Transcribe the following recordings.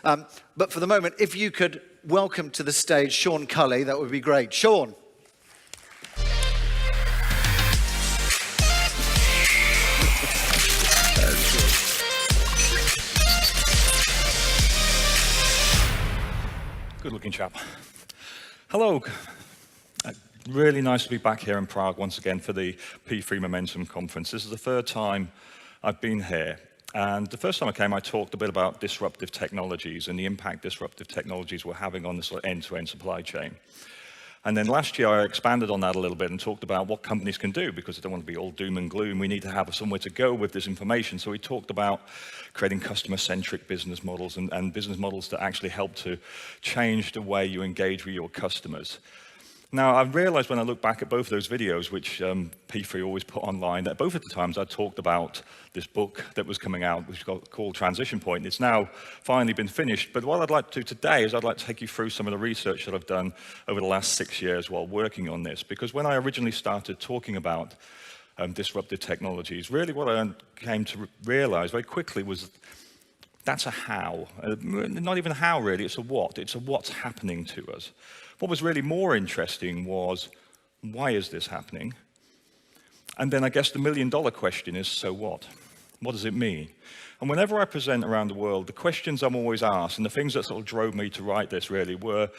But for the moment, if you could welcome to the stage Sean Culey, that would be great. Sean. Good-looking chap. Hello. Really nice to be back here in Prague once again for the P3 Momentum Conference. This is the third time I've been here. And the first time I came, I talked a bit about disruptive technologies and the impact disruptive technologies were having on the sort of end-to-end supply chain. And then last year, I expanded on that a little bit and talked about what companies can do, because they don't want to be all doom and gloom. We need to have somewhere to go with this information. So we talked about creating customer-centric business models and business models that actually help to change the way you engage with your customers. Now, I realized when I look back at both of those videos, which P3 always put online, that both of the times I talked about this book that was coming out, which is called Transition Point. It's now finally been finished. But what I'd like to do today is I'd like to take you through some of the research that I've done over the last 6 years while working on this. Because when I originally started talking about disruptive technologies, really what I came to realize very quickly was that's a how. Not even a how, really, it's a what. It's a what's happening to us. What was really more interesting was, why is this happening? And then I guess the million-dollar question is, so what? What does it mean? And whenever I present around the world, the questions I'm always asked, and the things that sort of drove me to write this really, were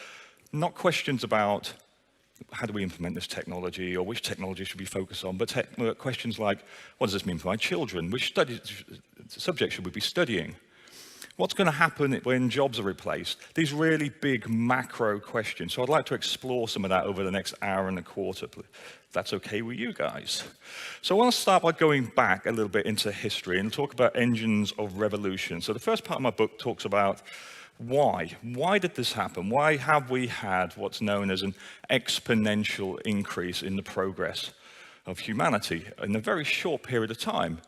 not questions about how do we implement this technology, or which technology should we focus on, but questions like, what does this mean for my children? Which subject should we be studying? What's going to happen when jobs are replaced? These really big macro questions. So I'd like to explore some of that over the next hour and a quarter, if that's okay with you guys. So I want to start by going back a little bit into history and talk about engines of revolution. So the first part of my book talks about why. Why did this happen? Why have we had what's known as an exponential increase in the progress of humanity in a very short period of time?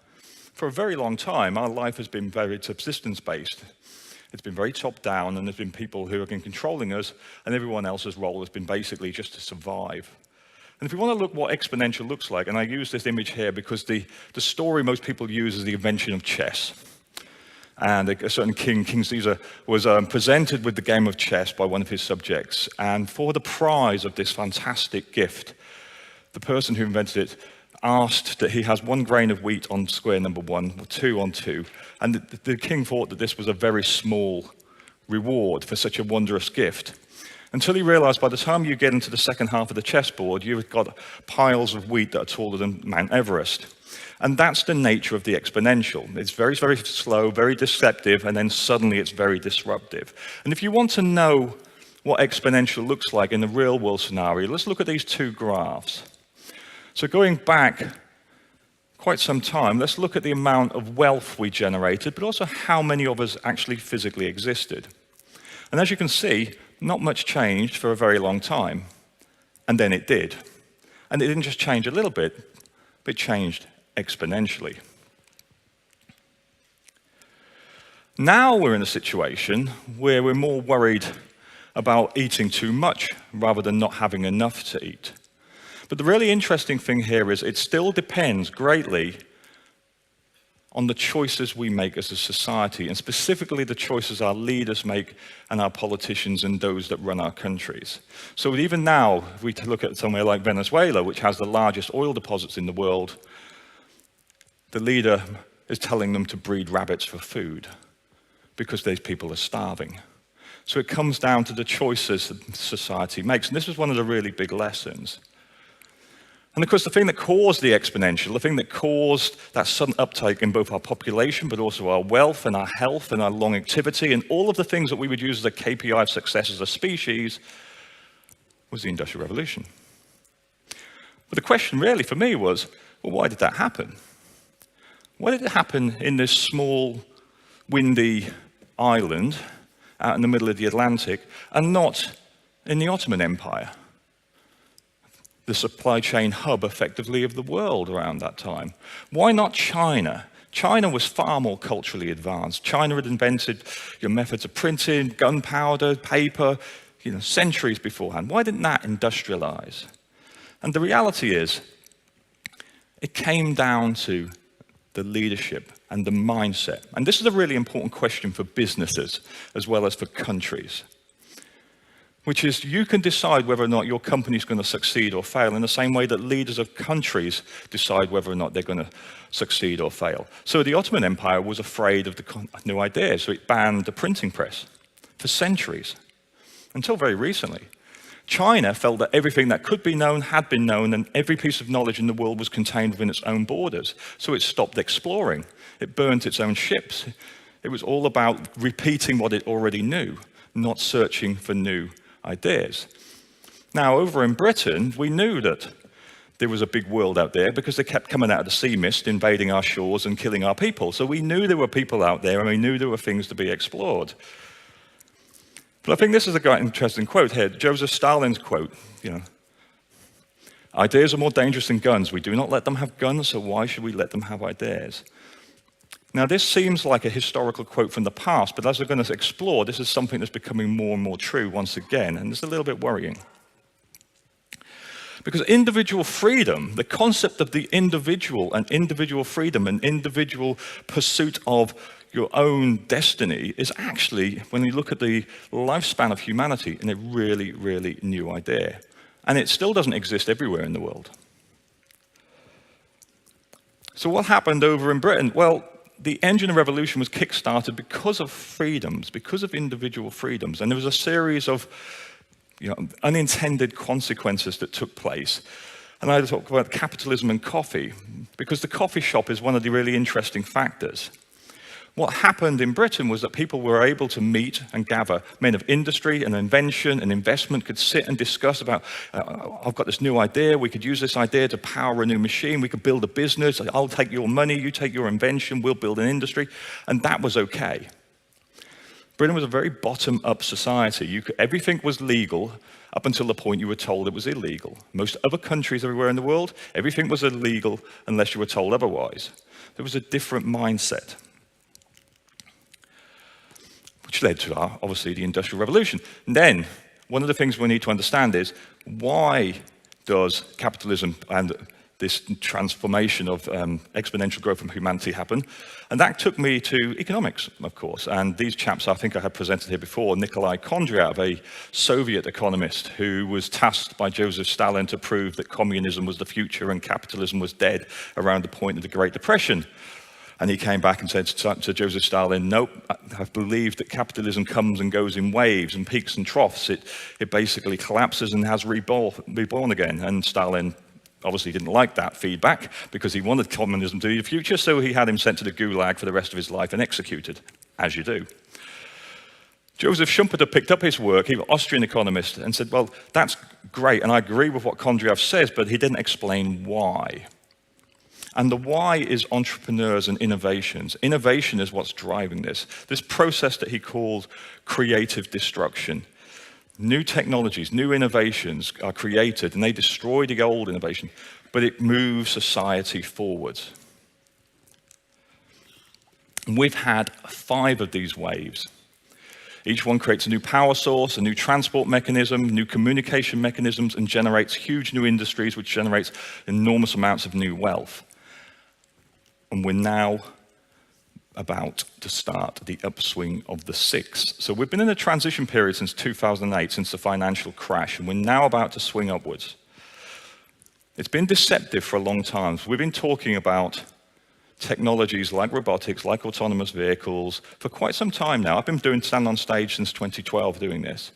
For a very long time, our life has been very subsistence-based. It's been very top-down, and there's been people who have been controlling us, and everyone else's role has been basically just to survive. And if we want to look what exponential looks like, and I use this image here because the story most people use is the invention of chess. And a certain King Caesar, was presented with the game of chess by one of his subjects. And for the prize of this fantastic gift, the person who invented it asked that he has 1 grain of wheat on square number 1, or 2 on 2. And the king thought that this was a very small reward for such a wondrous gift. Until he realized by the time you get into the second half of the chessboard, you've got piles of wheat that are taller than Mount Everest. And that's the nature of the exponential. It's very, very slow, very deceptive, and then suddenly it's very disruptive. And if you want to know what exponential looks like in the real world scenario, let's look at these 2 graphs. So going back quite some time, let's look at the amount of wealth we generated, but also how many of us actually physically existed. And as you can see, not much changed for a very long time. And then it did. And it didn't just change a little bit, but it changed exponentially. Now we're in a situation where we're more worried about eating too much rather than not having enough to eat. But the really interesting thing here is it still depends greatly on the choices we make as a society, and specifically the choices our leaders make and our politicians and those that run our countries. So even now, if we look at somewhere like Venezuela, which has the largest oil deposits in the world, the leader is telling them to breed rabbits for food because these people are starving. So it comes down to the choices that society makes. And this was one of the really big lessons. And of course, the thing that caused the exponential, the thing that caused that sudden uptake in both our population, but also our wealth and our health and our longevity and all of the things that we would use as a KPI of success as a species, was the Industrial Revolution. But the question really for me was, well, why did that happen? Why did it happen in this small, windy island out in the middle of the Atlantic and not in the Ottoman Empire? The supply chain hub, effectively, of the world around that time. Why not China? China was far more culturally advanced. China had invented methods of printing, gunpowder, paper, centuries beforehand. Why didn't that industrialize? And the reality is, it came down to the leadership, and the mindset. And this is a really important question for businesses as well as for countries, which is you can decide whether or not your company is going to succeed or fail in the same way that leaders of countries decide whether or not they're going to succeed or fail. So the Ottoman Empire was afraid of the new ideas, so it banned the printing press for centuries, until very recently. China felt that everything that could be known had been known, and every piece of knowledge in the world was contained within its own borders. So it stopped exploring. It burnt its own ships. It was all about repeating what it already knew, not searching for new ideas. Now, over in Britain, we knew that there was a big world out there because they kept coming out of the sea mist, invading our shores and killing our people. So we knew there were people out there, and we knew there were things to be explored. But I think this is a quite interesting quote here, Joseph Stalin's quote, ideas are more dangerous than guns. We do not let them have guns, so why should we let them have ideas? Now, this seems like a historical quote from the past, but as we're going to explore, this is something that's becoming more and more true once again, and it's a little bit worrying. Because individual freedom, the concept of the individual and individual freedom and individual pursuit of your own destiny is actually, when you look at the lifespan of humanity, a really, really new idea. And it still doesn't exist everywhere in the world. So what happened over in Britain? Well, the engine of revolution was kick-started because of freedoms, because of individual freedoms. And there was a series of unintended consequences that took place. And I talk about capitalism and coffee, because the coffee shop is one of the really interesting factors. What happened in Britain was that people were able to meet and gather. Men of industry and invention and investment could sit and discuss about, I've got this new idea, we could use this idea to power a new machine, we could build a business, I'll take your money, you take your invention, we'll build an industry, and that was okay. Britain was a very bottom-up society. Everything was legal up until the point you were told it was illegal. Most other countries everywhere in the world, everything was illegal unless you were told otherwise. There was a different mindset, which led to, obviously, the Industrial Revolution. And then, one of the things we need to understand is, why does capitalism and this transformation of exponential growth from humanity happen? And that took me to economics, of course. And these chaps, I think I had presented here before, Nikolai Kondratyev, a Soviet economist who was tasked by Joseph Stalin to prove that communism was the future and capitalism was dead around the point of the Great Depression. And he came back and said to Joseph Stalin, nope, I believe that capitalism comes and goes in waves and peaks and troughs. It basically collapses and has reborn again. And Stalin obviously didn't like that feedback because he wanted communism to be the future, so he had him sent to the Gulag for the rest of his life and executed, as you do. Joseph Schumpeter picked up his work, he was an Austrian economist, and said, well, that's great, and I agree with what Kondratyev says, but he didn't explain why. And the why is entrepreneurs and innovations. Innovation is what's driving this process that he called creative destruction. New technologies, new innovations are created, and they destroy the old innovation, but it moves society forwards. And we've had 5 of these waves. Each one creates a new power source, a new transport mechanism, new communication mechanisms, and generates huge new industries, which generates enormous amounts of new wealth. And we're now about to start the upswing of the 6th. So we've been in a transition period since 2008, since the financial crash, and we're now about to swing upwards. It's been deceptive for a long time. We've been talking about technologies like robotics, like autonomous vehicles, for quite some time now. I've been standing on stage since 2012 doing this.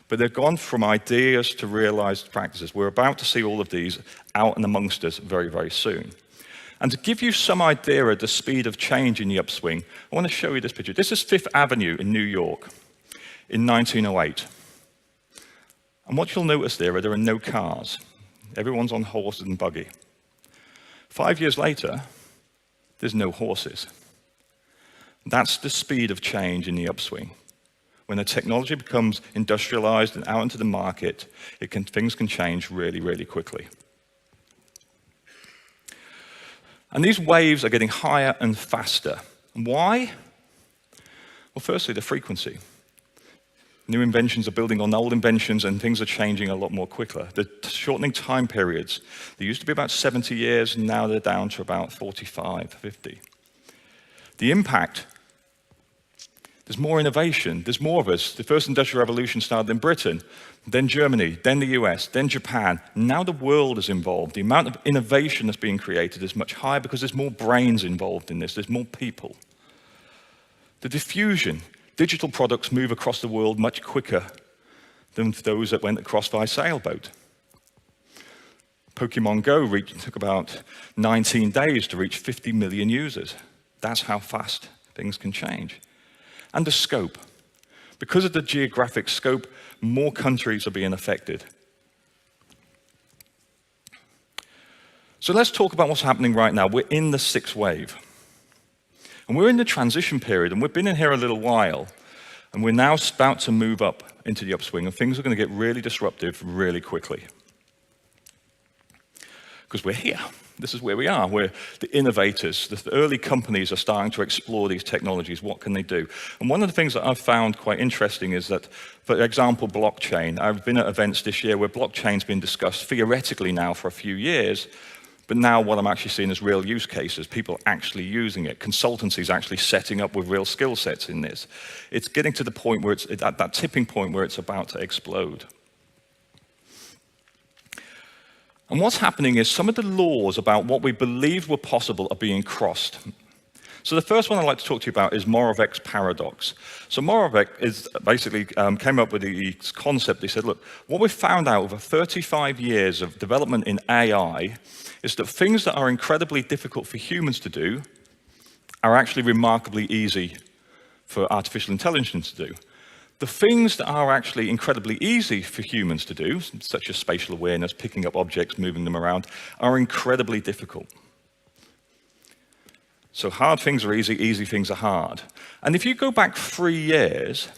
But they've gone from ideas to realized practices. We're about to see all of these out and amongst us very, very soon. And to give you some idea of the speed of change in the upswing, I want to show you this picture. This is 5th Avenue in New York in 1908. And what you'll notice there are no cars. Everyone's on horses and buggy. 5 years later, there's no horses. That's the speed of change in the upswing. When the technology becomes industrialized and out into the market, things can change really, really quickly. And these waves are getting higher and faster. Why? Well, firstly, the frequency. New inventions are building on old inventions, and things are changing a lot more quicker. The shortening time periods, they used to be about 70 years, and now they're down to about 45, 50. The impact, there's more innovation, there's more of us. The first industrial revolution started in Britain, then Germany, then the US, then Japan. Now the world is involved. The amount of innovation that's being created is much higher because there's more brains involved in this, there's more people. The diffusion, digital products move across the world much quicker than those that went across by sailboat. Pokemon Go took about 19 days to reach 50 million users. That's how fast things can change. And the scope. Because of the geographic scope, more countries are being affected. So let's talk about what's happening right now. We're in the sixth wave. And we're in the transition period, and we've been in here a little while, and we're now about to move up into the upswing, and things are going to get really disruptive really quickly. Because we're here. This is where we are. We're the innovators. The early companies are starting to explore these technologies. What can they do? And one of the things that I've found quite interesting is that, for example, blockchain. I've been at events this year where blockchain's been discussed theoretically now for a few years, but now what I'm actually seeing is real use cases, people actually using it, consultancies actually setting up with real skill sets in this. It's getting to the point where it's at that tipping point where it's about to explode. And what's happening is some of the laws about what we believed were possible are being crossed. So the first one I'd like to talk to you about is Moravec's paradox. So Moravec is basically came up with the concept. He said, look, what we've found out over 35 years of development in AI is that things that are incredibly difficult for humans to do are actually remarkably easy for artificial intelligence to do. The things that are actually incredibly easy for humans to do, such as spatial awareness, picking up objects, moving them around, are incredibly difficult. So hard things are easy, easy things are hard. And if you go back 3 years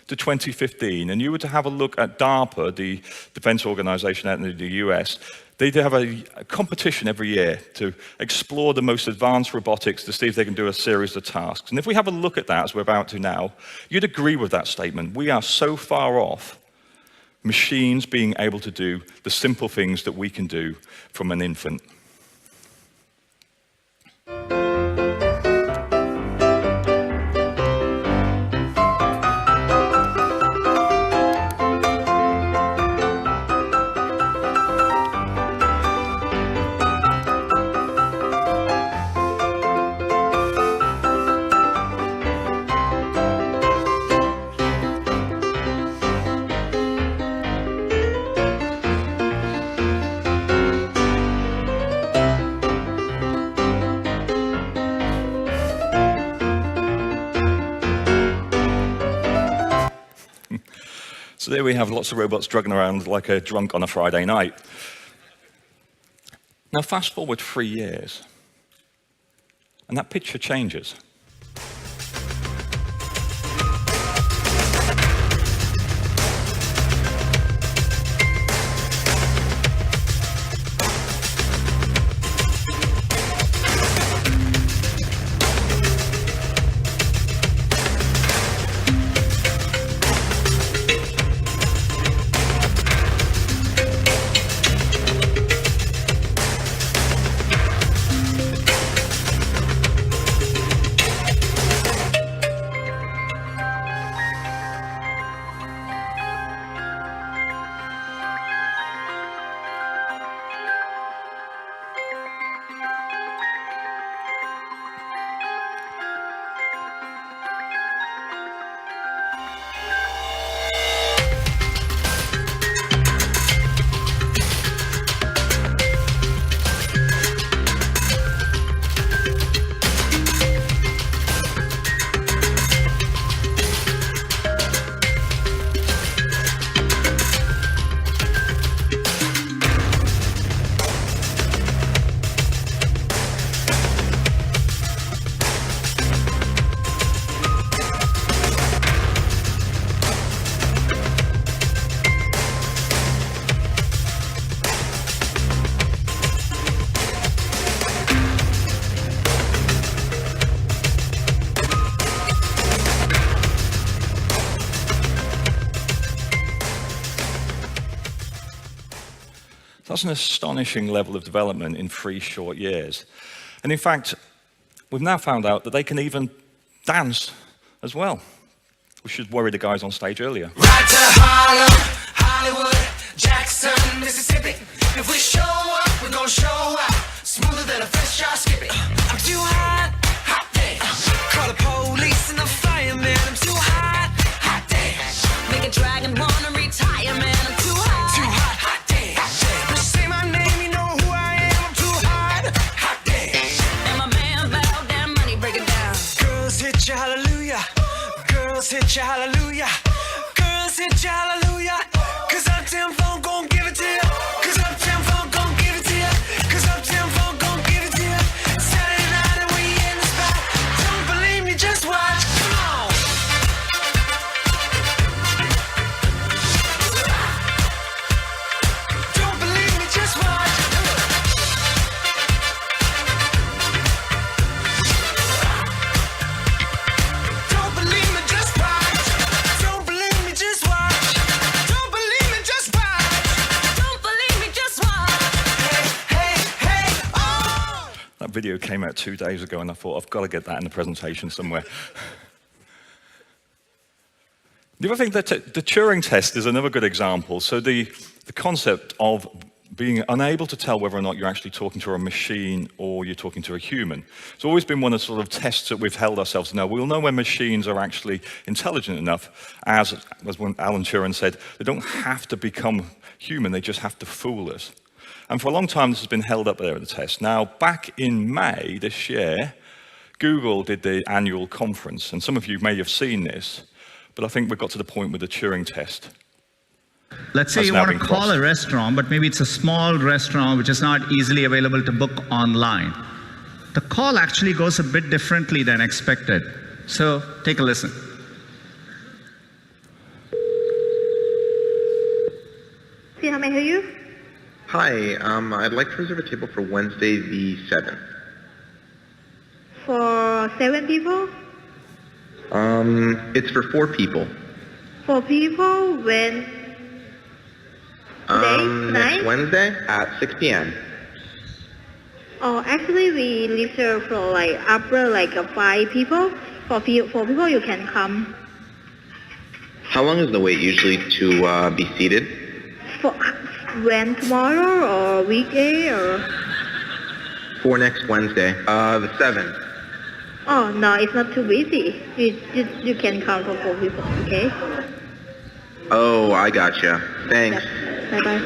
to 2015, and you were to have a look at DARPA, the defense organization out in the US, they have a competition every year to explore the most advanced robotics to see if they can do a series of tasks. And if we have a look at that, as we're about to now, you'd agree with that statement. We are so far off machines being able to do the simple things that we can do from an infant. So there we have lots of robots drugging around like a drunk on a Friday night. Now fast forward 3 years, and that picture changes. That's an astonishing level of development in 3 short years. And in fact, we've now found out that they can even dance as well. We should worry the guys on stage earlier. Right to Harlem, Hollywood, Jackson, Mississippi. If we show up, we're gonna show out. Smoother than a fresh drop skipping. I'm too hot, hot damn. Call the police and the fireman. I'm too hot, hot damn. Make a dragon wanna retire, man. I'm too hot, hot damn. Just say my name, you know who I am. I'm too hot, hot damn. And my man bow down, money break it down. Girls hit you, hallelujah. Girls hit you, hallelujah. Girls hit you, hallelujah. Cause Uptown Funk gon' give it to you. Cause Uptown Funk gon' give it to you. Cause Uptown Funk gon' give it to you. Saturday night and we in the spot. Don't believe me, just watch. Come on. Don't believe me, just watch. Don't believe me, just watch. Don't believe me, just watch. Don't believe me, just watch. Don't believe me, just watch. Hey, hey, hey, oh! That video came out 2 days ago, and I thought, I've got to get that in the presentation somewhere. The other thing, the Turing test is another good example. So the concept of being unable to tell whether or not you're actually talking to a machine or you're talking to a human. It's always been one of the sort of tests that we've held ourselves to know. We'll know when machines are actually intelligent enough, as when Alan Turing said, they don't have to become human, they just have to fool us. And for a long time, this has been held up there at the test. Now, back in May this year, Google did the annual conference, and some of you may have seen this, but I think we've got to the point with the Turing test. Let's say That's you now want to been call crossed. a restaurant, but maybe it's a small restaurant which is not easily available to book online. The call actually goes a bit differently than expected. So take a listen. See, how may I help you? Hi, I'd like to reserve a table for Wednesday the 7th. For 7 people? It's for 4 people. 4 people when? Today? Next Tonight? Wednesday at 6 p.m. Oh, actually we reserve for like upper like 5 people. For 4 people you can come. How long is the wait usually to be seated? For when, tomorrow or weekday or? For next Wednesday, the 7th. Oh no, it's not too busy. You can come for 4 people, okay? Oh, I gotcha. Thanks. Bye bye.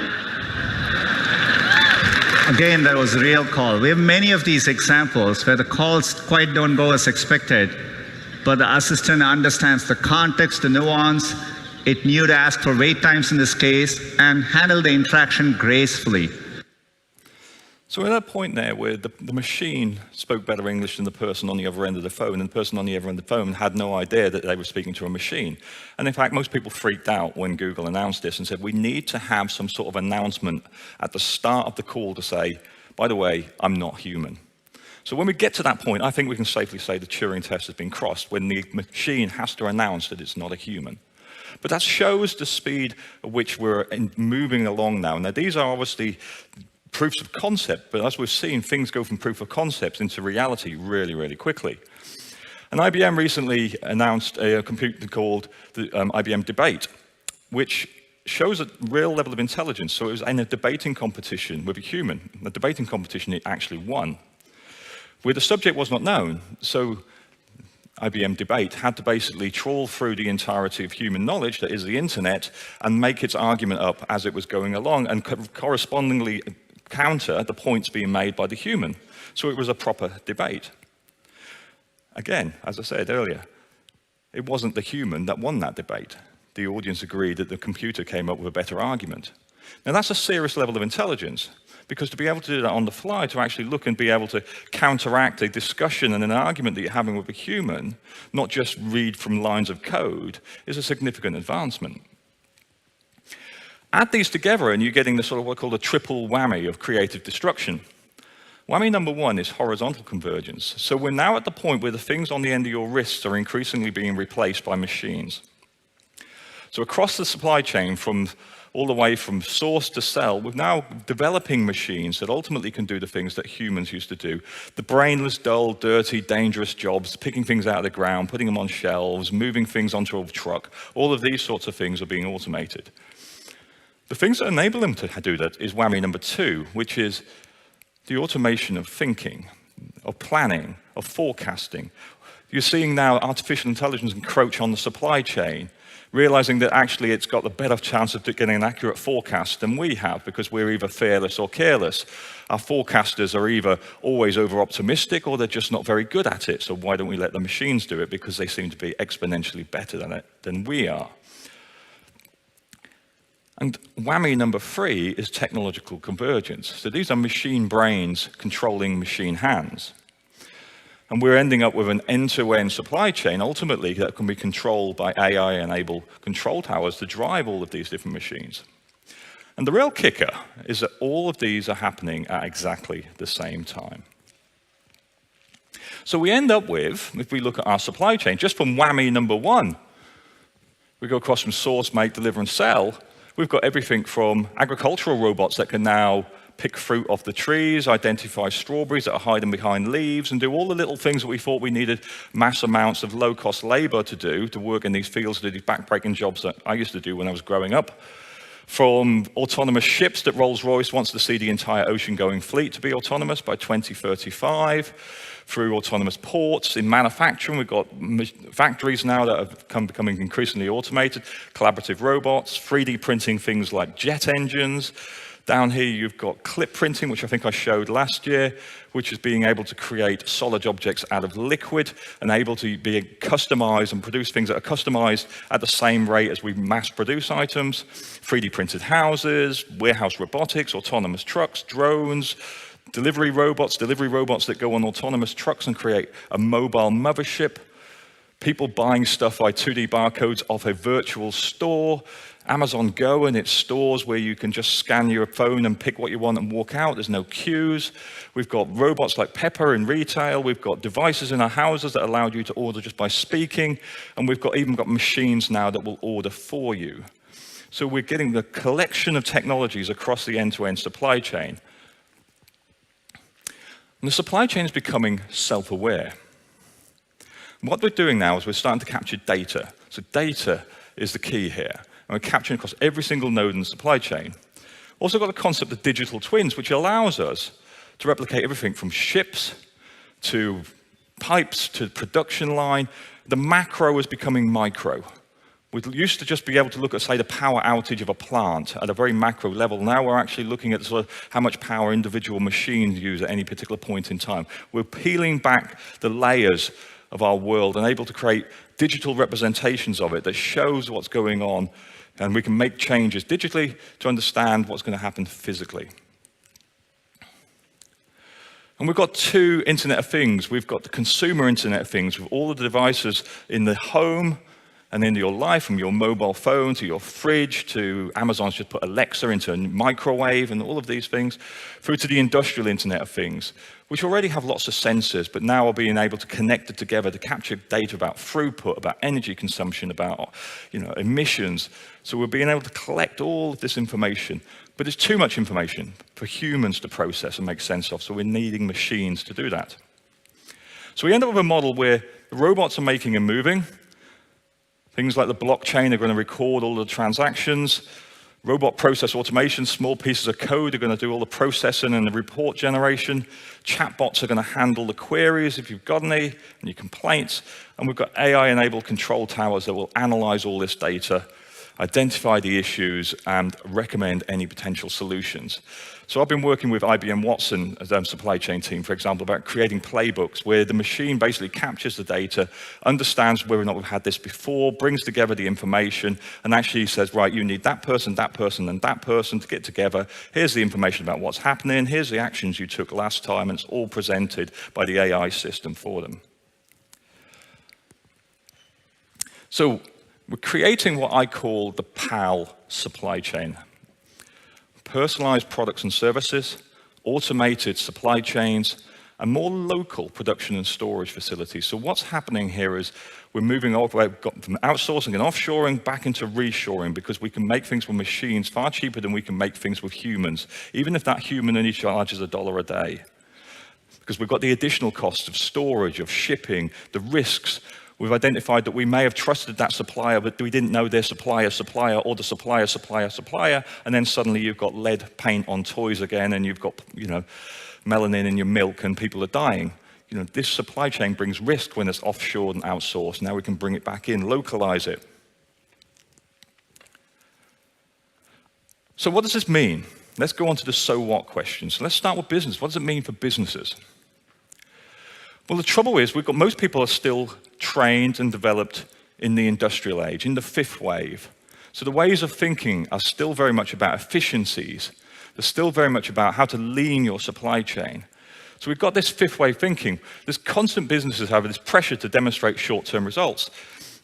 Again, that was a real call. We have many of these examples where the calls quite don't go as expected, but the assistant understands the context, the nuance. It knew to ask for wait times in this case and handle the interaction gracefully. So at that point there where the machine spoke better English than the person on the other end of the phone, and the person on the other end of the phone had no idea that they were speaking to a machine. And in fact, most people freaked out when Google announced this and said, we need to have some sort of announcement at the start of the call to say, by the way, I'm not human. So when we get to that point, I think we can safely say the Turing test has been crossed when the machine has to announce that it's not a human. But that shows the speed at which we're moving along now. Now, these are obviously proofs of concept, but as we've seen, things go from proof of concepts into reality really, really quickly. And IBM recently announced a computer called the IBM Debate, which shows a real level of intelligence. So it was in a debating competition with a human. The debating competition, it actually won. Where the subject was not known, so IBM Debate had to basically trawl through the entirety of human knowledge, that is the internet, and make its argument up as it was going along, and correspondingly counter the points being made by the human. So it was a proper debate. Again, as I said earlier, it wasn't the human that won that debate. The audience agreed that the computer came up with a better argument. Now that's a serious level of intelligence, because to be able to do that on the fly, to actually look and be able to counteract a discussion and an argument that you're having with a human, not just read from lines of code, is a significant advancement. Add these together and you're getting the sort of what I call the triple whammy of creative destruction. Whammy number 1 is horizontal convergence. So we're now at the point where the things on the end of your wrists are increasingly being replaced by machines. So across the supply chain, from all the way from source to cell, we're now developing machines that ultimately can do the things that humans used to do. The brainless, dull, dirty, dangerous jobs, picking things out of the ground, putting them on shelves, moving things onto a truck, all of these sorts of things are being automated. The things that enable them to do that is whammy number 2, which is the automation of thinking, of planning, of forecasting. You're seeing now artificial intelligence encroach on the supply chain, realizing that actually it's got the better chance of getting an accurate forecast than we have because we're either fearless or careless. Our forecasters are either always over-optimistic or they're just not very good at it. So why don't we let the machines do it? Because they seem to be exponentially better than we are. And whammy number 3 is technological convergence. So these are machine brains controlling machine hands. And we're ending up with an end-to-end supply chain, ultimately, that can be controlled by AI-enabled control towers to drive all of these different machines. And the real kicker is that all of these are happening at exactly the same time. So we end up with, if we look at our supply chain, just from whammy number 1, we go across from source, make, deliver, and sell, we've got everything from agricultural robots that can now pick fruit off the trees, identify strawberries that are hiding behind leaves, and do all the little things that we thought we needed mass amounts of low-cost labor to do, to work in these fields, to do these back-breaking jobs that I used to do when I was growing up. From autonomous ships that Rolls-Royce wants to see the entire ocean-going fleet to be autonomous by 2035, through autonomous ports. In manufacturing, we've got factories now that are becoming increasingly automated, collaborative robots, 3D printing things like jet engines. Down here, you've got clip printing, which I think I showed last year, which is being able to create solid objects out of liquid and able to be customized and produce things that are customized at the same rate as we mass produce items. 3D printed houses, warehouse robotics, autonomous trucks, drones, delivery robots that go on autonomous trucks and create a mobile mothership. People buying stuff by 2D barcodes off a virtual store. Amazon Go and its stores where you can just scan your phone and pick what you want and walk out. There's no queues. We've got robots like Pepper in retail. We've got devices in our houses that allow you to order just by speaking. And we've even got machines now that will order for you. So we're getting the collection of technologies across the end-to-end supply chain. And the supply chain is becoming self-aware. What we're doing now is we're starting to capture data. So data is the key here. And we're capturing across every single node in the supply chain. Also got the concept of digital twins, which allows us to replicate everything from ships to pipes to production line. The macro is becoming micro. We used to just be able to look at, say, the power outage of a plant at a very macro level. Now we're actually looking at sort of how much power individual machines use at any particular point in time. We're peeling back the layers of our world and able to create digital representations of it that shows what's going on, and we can make changes digitally to understand what's going to happen physically. And we've got 2 Internet of Things. We've got the consumer Internet of Things with all of the devices in the home and in your life, from your mobile phone to your fridge to Amazon's just put Alexa into a microwave and all of these things, through to the industrial Internet of Things, which already have lots of sensors, but now are being able to connect it together to capture data about throughput, about energy consumption, about emissions. So we're being able to collect all of this information, but it's too much information for humans to process and make sense of, so we're needing machines to do that. So we end up with a model where the robots are making and moving. Things like the blockchain are going to record all the transactions. Robot process automation, small pieces of code are going to do all the processing and the report generation. Chatbots are going to handle the queries if you've got any, and your complaints. And we've got AI-enabled control towers that will analyze all this data, identify the issues, and recommend any potential solutions. So I've been working with IBM Watson as their supply chain team, for example, about creating playbooks where the machine basically captures the data, understands whether or not we've had this before, brings together the information, and actually says, right, you need that person, and that person to get together. Here's the information about what's happening. Here's the actions you took last time, and it's all presented by the AI system for them. So we're creating what I call the PAL supply chain. Personalized products and services, automated supply chains, and more local production and storage facilities. So what's happening here is we're moving from outsourcing and offshoring back into reshoring because we can make things with machines far cheaper than we can make things with humans, even if that human only charges $1 a day. Because we've got the additional costs of storage, of shipping, the risks. We've identified that we may have trusted that supplier, but we didn't know their supplier, or the supplier, and then suddenly you've got lead paint on toys again, and you've got, melanin in your milk, and people are dying. This supply chain brings risk when it's offshore and outsourced. Now we can bring it back in, localize it. So what does this mean? Let's go on to the so what questions. So let's start with business. What does it mean for businesses? Well, the trouble is most people are still trained and developed in the industrial age, in the fifth wave. So the ways of thinking are still very much about efficiencies. They're still very much about how to lean your supply chain. So we've got this fifth wave thinking. There's constant businesses having this pressure to demonstrate short-term results.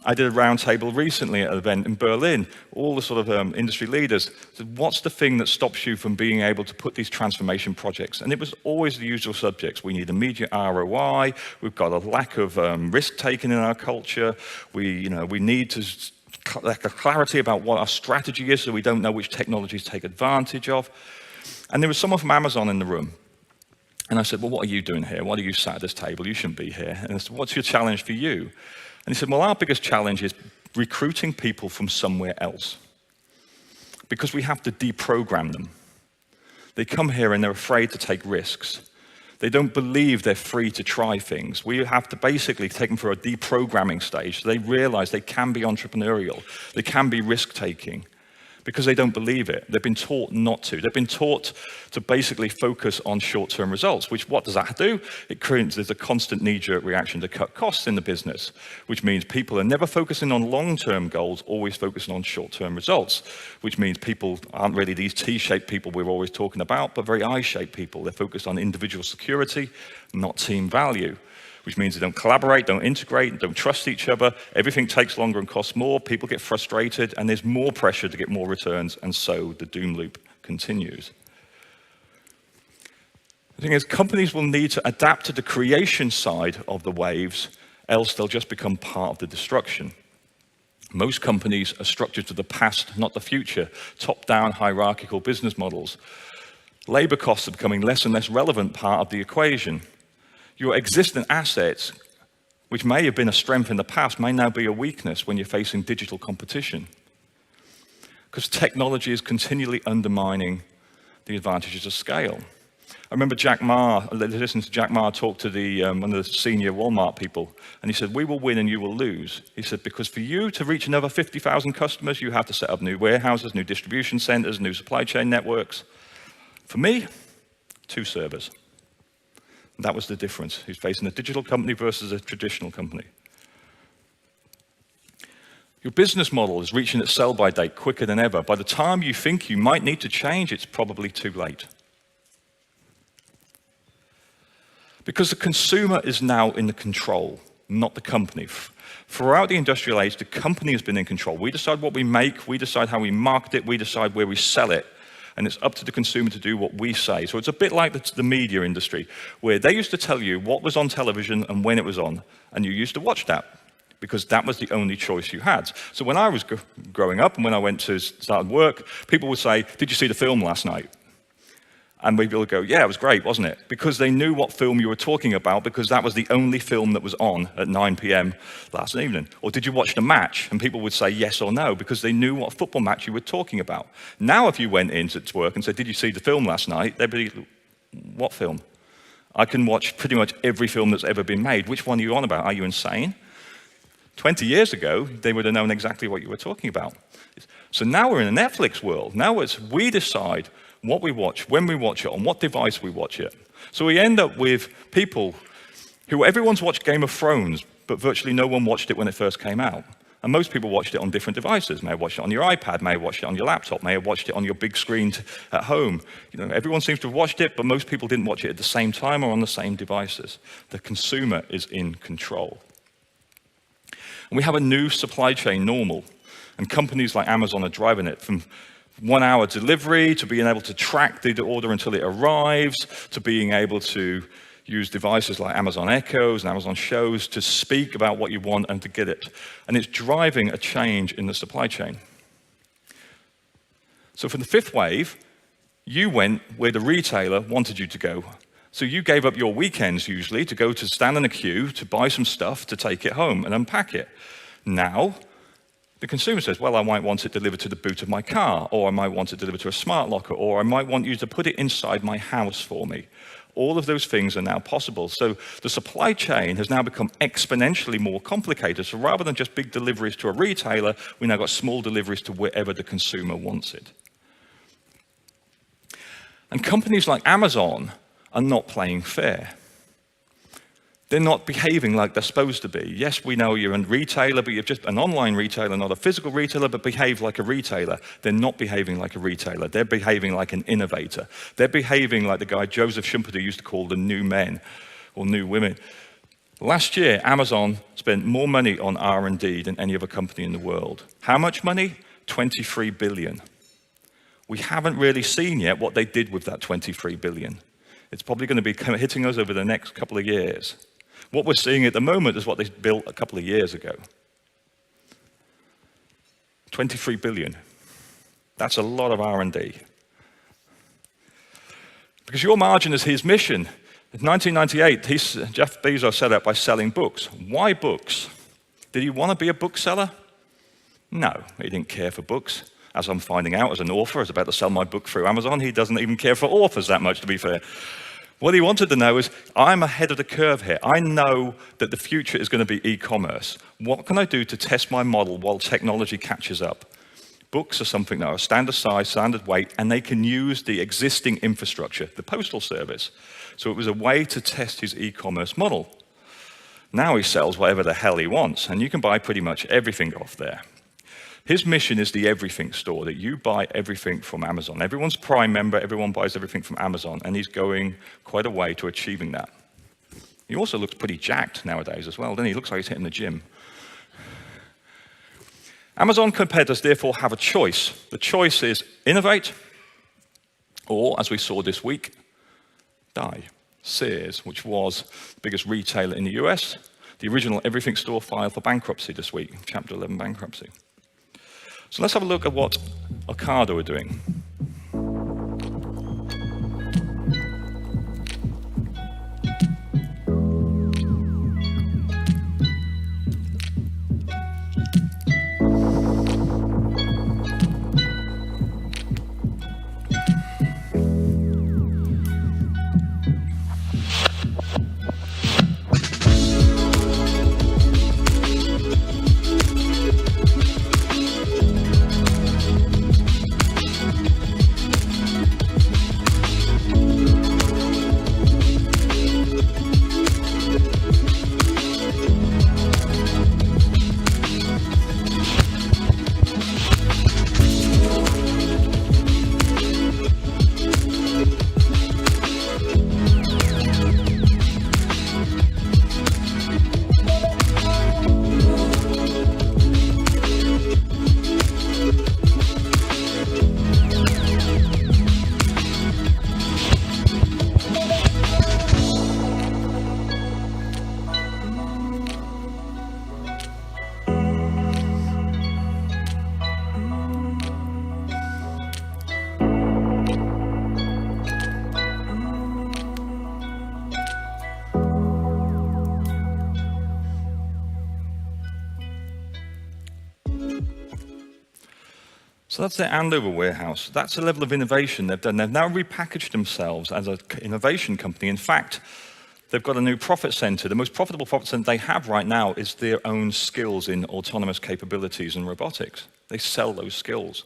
I did a roundtable recently at an event in Berlin. All the sort of industry leaders said, what's the thing that stops you from being able to put these transformation projects? And it was always the usual subjects. We need immediate ROI. We've got a lack of risk taking in our culture. We need to clarity about what our strategy is so we don't know which technologies to take advantage of. And there was someone from Amazon in the room. And I said, well, what are you doing here? Why are you sat at this table? You shouldn't be here. And I said, what's your challenge for you? And he said, well, our biggest challenge is recruiting people from somewhere else because we have to deprogram them. They come here and they're afraid to take risks. They don't believe they're free to try things. We have to basically take them through a deprogramming stage so they realize they can be entrepreneurial, they can be risk-taking, because they don't believe it. They've been taught not to. They've been taught to basically focus on short-term results, which what does that do? It creates there's a constant knee-jerk reaction to cut costs in the business, which means people are never focusing on long-term goals, always focusing on short-term results, which means people aren't really these T-shaped people we're always talking about, but very I-shaped people. They're focused on individual security, not team value, which means they don't collaborate, don't integrate, don't trust each other. Everything takes longer and costs more. People get frustrated, and there's more pressure to get more returns, and so the doom loop continues. The thing is, companies will need to adapt to the creation side of the waves, else they'll just become part of the destruction. Most companies are structured to the past, not the future, top-down hierarchical business models. Labor costs are becoming less and less relevant part of the equation. Your existing assets, which may have been a strength in the past, may now be a weakness when you're facing digital competition. Because technology is continually undermining the advantages of scale. I remember listening to Jack Ma talk to one of the senior Walmart people, and he said, we will win and you will lose. He said, because for you to reach another 50,000 customers, you have to set up new warehouses, new distribution centers, new supply chain networks. For me, 2 servers. That was the difference. He's facing a digital company versus a traditional company. Your business model is reaching its sell-by date quicker than ever. By the time you think you might need to change, it's probably too late. Because the consumer is now in the control, not the company. Throughout the industrial age, the company has been in control. We decide what we make, we decide how we market it, we decide where we sell it. And it's up to the consumer to do what we say. So it's a bit like the media industry, where they used to tell you what was on television and when it was on, and you used to watch that, because that was the only choice you had. So when I was growing up and when I went to start work, people would say, did you see the film last night? And we would go, yeah, it was great, wasn't it? Because they knew what film you were talking about, because that was the only film that was on at 9 p.m. last evening. Or did you watch the match? And people would say yes or no, because they knew what football match you were talking about. Now, if you went into work and said, did you see the film last night? They'd be, what film? I can watch pretty much every film that's ever been made. Which one are you on about? Are you insane? 20 years ago, they would have known exactly what you were talking about. So now we're in a Netflix world. Now it's we decide what we watch, when we watch it, on what device we watch it. So we end up with people who everyone's watched Game of Thrones, but virtually no one watched it when it first came out. And most people watched it on different devices. May have watched it on your iPad, may have watched it on your laptop, may have watched it on your big screen at home. Everyone seems to have watched it, but most people didn't watch it at the same time or on the same devices. The consumer is in control. And we have a new supply chain normal, and companies like Amazon are driving it from 1 hour delivery, to being able to track the order until it arrives, to being able to, use devices like Amazon Echoes and Amazon Shows to speak about what you want and to get it. And it's driving a change in the supply chain. So for the fifth wave, you went where the retailer wanted you to go. So you gave up your weekends usually to go to stand in a queue to buy some stuff to take it home and unpack it. Now, the consumer says, well, I might want it delivered to the boot of my car, or I might want it delivered to a smart locker, or I might want you to put it inside my house for me. All of those things are now possible. So the supply chain has now become exponentially more complicated. So rather than just big deliveries to a retailer, we now got small deliveries to wherever the consumer wants it. And companies like Amazon are not playing fair. They're not behaving like they're supposed to be. Yes, we know you're a retailer, but you're just an online retailer, not a physical retailer, but behave like a retailer. They're not behaving like a retailer. They're behaving like an innovator. They're behaving like the guy Joseph Schumpeter used to call the new men or new women. Last year, Amazon spent more money on R&D than any other company in the world. How much money? 23 billion. We haven't really seen yet what they did with that 23 billion. It's probably going to be hitting us over the next couple of years. What we're seeing at the moment is what they built a couple of years ago. 23 billion. That's a lot of R&D. Because your margin is his mission. In 1998, Jeff Bezos set out by selling books. Why books? Did he want to be a bookseller? No, he didn't care for books. As I'm finding out as an author, I was about to sell my book through Amazon. He doesn't even care for authors that much, to be fair. What he wanted to know is, I'm ahead of the curve here. I know that the future is going to be e-commerce. What can I do to test my model while technology catches up? Books are something that are standard size, standard weight, and they can use the existing infrastructure, the postal service. So it was a way to test his e-commerce model. Now he sells whatever the hell he wants, and you can buy pretty much everything off there. His mission is the everything store, that you buy everything from Amazon. Everyone's Prime member, everyone buys everything from Amazon, and he's going quite a way to achieving that. He also looks pretty jacked nowadays as well, doesn't he? He looks like he's hitting the gym. Amazon competitors therefore have a choice. The choice is innovate, or, as we saw this week, die. Sears, which was the biggest retailer in the US, the original everything store filed for bankruptcy this week, Chapter 11 bankruptcy. So let's have a look at what Ocado are doing. So that's their Andover warehouse. That's the level of innovation they've done. They've now repackaged themselves as an innovation company. In fact, they've got a new profit center. The most profitable profit center they have right now is their own skills in autonomous capabilities and robotics. They sell those skills.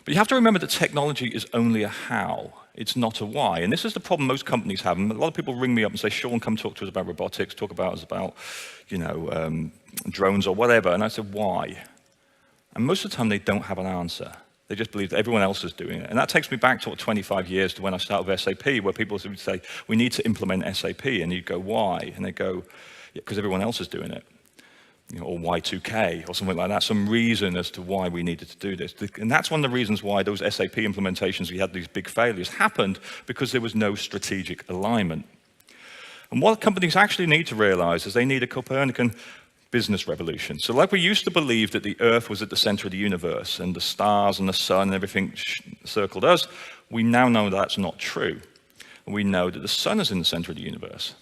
But you have to remember that technology is only a how. It's not a why. And this is the problem most companies have. And a lot of people ring me up and say, Sean, come talk to us about robotics, talk about us about, drones or whatever. And I said, why? And most of the time, they don't have an answer. They just believe that everyone else is doing it. And that takes me back to 25 years to when I started with SAP, where people would say, we need to implement SAP. And you'd go, why? And they go, yeah, because everyone else is doing it. or Y2K or something like that, some reason as to why we needed to do this. And that's one of the reasons why those SAP implementations, we had these big failures, happened because there was no strategic alignment. And what companies actually need to realize is they need a Copernican business revolution. So like we used to believe that the Earth was at the center of the universe and the stars and the sun and everything circled us, we now know that's not true. We know that the sun is in the center of the universe.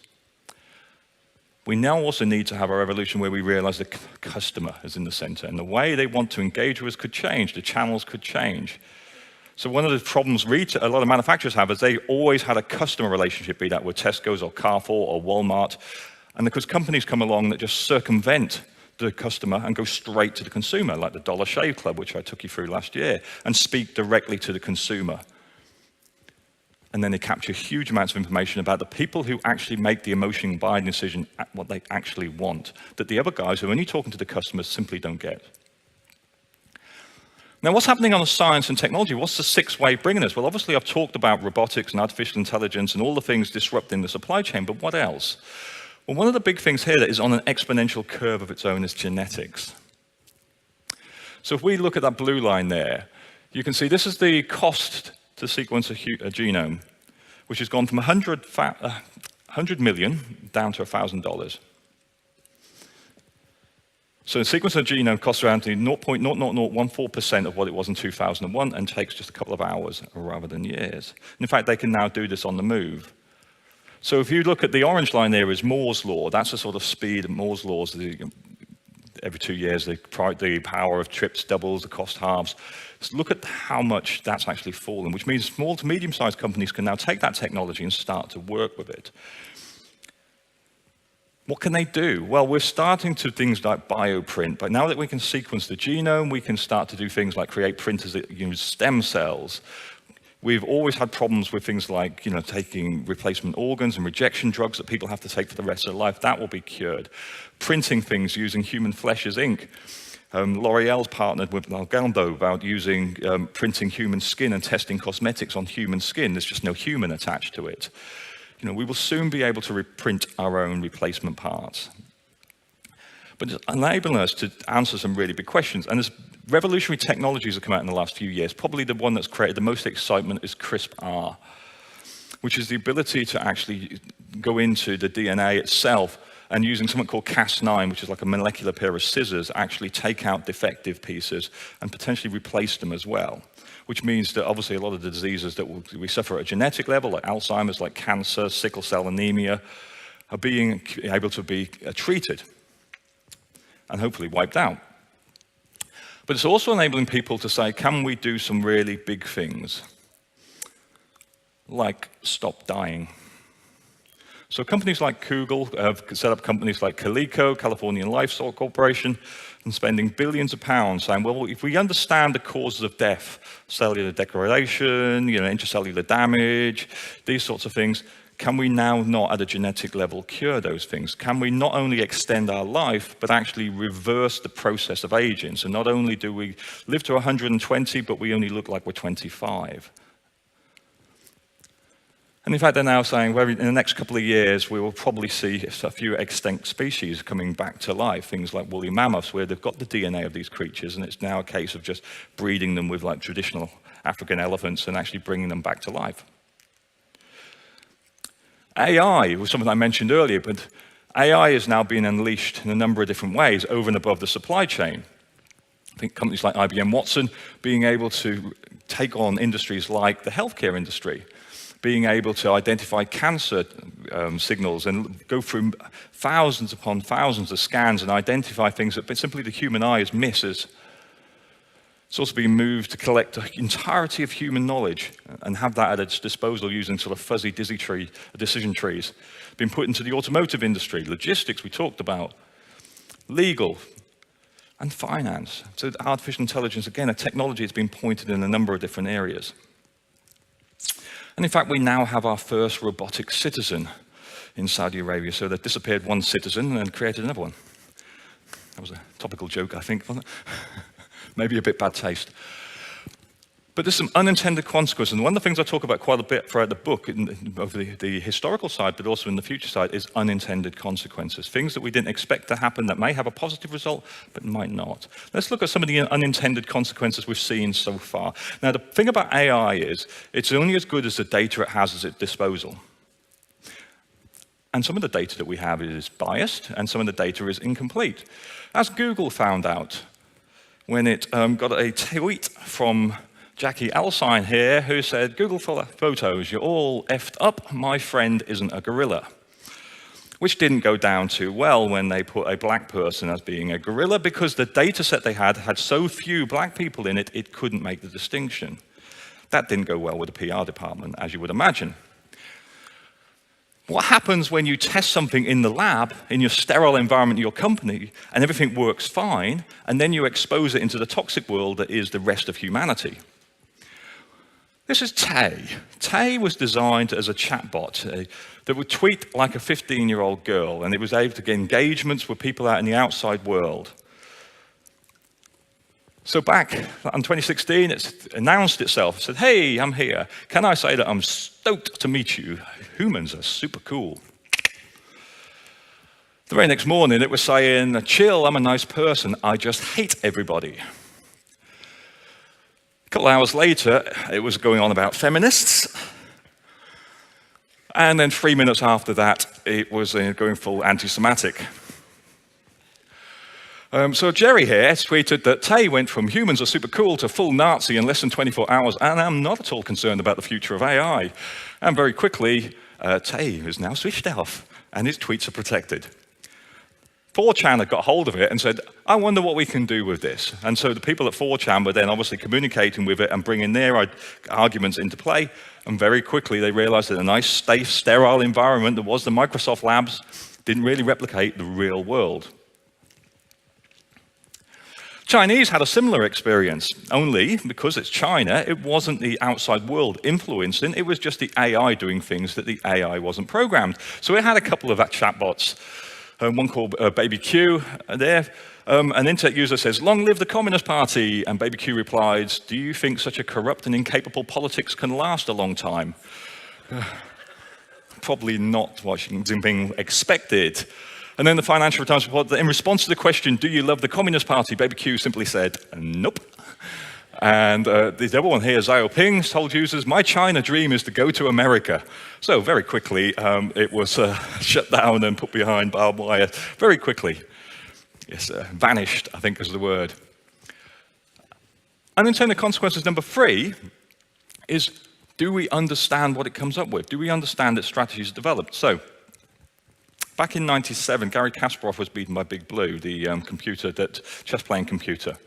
We now also need to have a revolution where we realize the customer is in the center and the way they want to engage with us could change, the channels could change. So one of the problems a lot of manufacturers have is they always had a customer relationship, be that with Tesco's or Carrefour or Walmart. And because companies come along that just circumvent the customer and go straight to the consumer, like the Dollar Shave Club, which I took you through last year, and speak directly to the consumer. And then they capture huge amounts of information about the people who actually make the emotional buying decision, what they actually want, that the other guys who are only talking to the customers simply don't get. Now, what's happening on the science and technology? What's the sixth wave bringing us? Well, obviously, I've talked about robotics and artificial intelligence and all the things disrupting the supply chain, but what else? Well, one of the big things here that is on an exponential curve of its own is genetics. So if we look at that blue line there, you can see this is the cost to sequence a genome, which has gone from 100 million down to $1,000. So a sequence of a genome costs around 0.0014% of what it was in 2001 and takes just a couple of hours rather than years. And in fact, they can now do this on the move. So if you look at the orange line there is Moore's law. That's the sort of speed of Moore's laws. Every 2 years, the power of trips doubles, the cost halves. So look at how much that's actually fallen, which means small to medium-sized companies can now take that technology and start to work with it. What can they do? Well, we're starting to things like bioprint, but now that we can sequence the genome, we can start to do things like create printers that use stem cells. We've always had problems with things like, taking replacement organs and rejection drugs that people have to take for the rest of their life. That will be cured. Printing things using human flesh as ink. L'Oreal's partnered with Nalgando about using printing human skin and testing cosmetics on human skin. There's just no human attached to it. We will soon be able to reprint our own replacement parts. But it's enabling us to answer some really big questions. And there's revolutionary technologies that come out in the last few years. Probably the one that's created the most excitement is CRISPR, which is the ability to actually go into the DNA itself and using something called Cas9, which is like a molecular pair of scissors, actually take out defective pieces and potentially replace them as well. Which means that obviously a lot of the diseases that we suffer at a genetic level, like Alzheimer's, like cancer, sickle cell anemia, are being able to be treated and hopefully wiped out. But it's also enabling people to say, can we do some really big things? Like stop dying. So companies like Google have set up companies like Calico, Californian Livestock Corporation, and spending billions of pounds saying, well, if we understand the causes of death, cellular degradation, intracellular damage, these sorts of things, can we now not at a genetic level cure those things? Can we not only extend our life, but actually reverse the process of aging? So not only do we live to 120, but we only look like we're 25. And in fact, they're now saying, well, in the next couple of years, we will probably see a few extinct species coming back to life, things like woolly mammoths, where they've got the DNA of these creatures, and it's now a case of just breeding them with like traditional African elephants and actually bringing them back to life. AI was something I mentioned earlier, but AI is now being unleashed in a number of different ways over and above the supply chain. I think companies like IBM Watson being able to take on industries like the healthcare industry, being able to identify cancer signals and go through thousands upon thousands of scans and identify things that simply the human eye misses. It's also being moved to collect the entirety of human knowledge and have that at its disposal using sort of fuzzy decision trees. Been put into the automotive industry, logistics we talked about, legal, and finance. So artificial intelligence, again, a technology that's been pointed in a number of different areas. And in fact, we now have our first robotic citizen in Saudi Arabia. So they've disappeared one citizen and created another one. That was a topical joke, I think, wasn't it? Maybe a bit bad taste. But there's some unintended consequences, and one of the things I talk about quite a bit throughout the book, of the historical side, but also in the future side, is unintended consequences. Things that we didn't expect to happen that may have a positive result, but might not. Let's look at some of the unintended consequences we've seen so far. Now, the thing about AI is, it's only as good as the data it has at its disposal. And some of the data that we have is biased, and some of the data is incomplete. As Google found out, when it got a tweet from Jackie Alsine here, who said, "Google Photos, you're all effed up, my friend isn't a gorilla." Which didn't go down too well when they put a black person as being a gorilla, because the data set they had so few black people in it, it couldn't make the distinction. That didn't go well with the PR department, as you would imagine. What happens when you test something in the lab, in your sterile environment, your company, and everything works fine, and then you expose it into the toxic world that is the rest of humanity? This is Tay. Tay was designed as a chatbot that would tweet like a 15-year-old girl, and it was able to get engagements with people out in the outside world. So back in 2016, it announced itself, said, "Hey, I'm here. Can I say that I'm stoked to meet you? Humans are super cool." The very next morning, it was saying, "Chill, I'm a nice person. I just hate everybody." A couple of hours later, it was going on about feminists. And then 3 minutes after that, it was going full anti-Semitic. So Jerry here tweeted that Tay went from humans are super cool to full Nazi in less than 24 hours, and I'm not at all concerned about the future of AI. And very quickly, Tay is now switched off, and his tweets are protected. 4chan had got hold of it and said, "I wonder what we can do with this." And so the people at 4chan were then obviously communicating with it and bringing their arguments into play. And very quickly they realized that a nice, safe, sterile environment that was the Microsoft labs didn't really replicate the real world. Chinese had a similar experience, only because it's China, it wasn't the outside world influencing, it was just the AI doing things that the AI wasn't programmed. So it had a couple of chatbots. One called Baby Q there. An internet user says, "Long live the Communist Party." And Baby Q replies, "Do you think such a corrupt and incapable politics can last a long time?" Probably not what Xi Jinping expected. And then the Financial Times reported that in response to the question, "Do you love the Communist Party?" Baby Q simply said, "Nope." And the other one here, Xiaoping, told users, "My China dream is to go to America." So very quickly, it was shut down and put behind barbed wire. Very quickly. Yes, vanished, I think is the word. Unintended consequences number 3 is, do we understand what it comes up with? Do we understand its strategies developed? So, back in '97, Garry Kasparov was beaten by Big Blue, the chess-playing computer.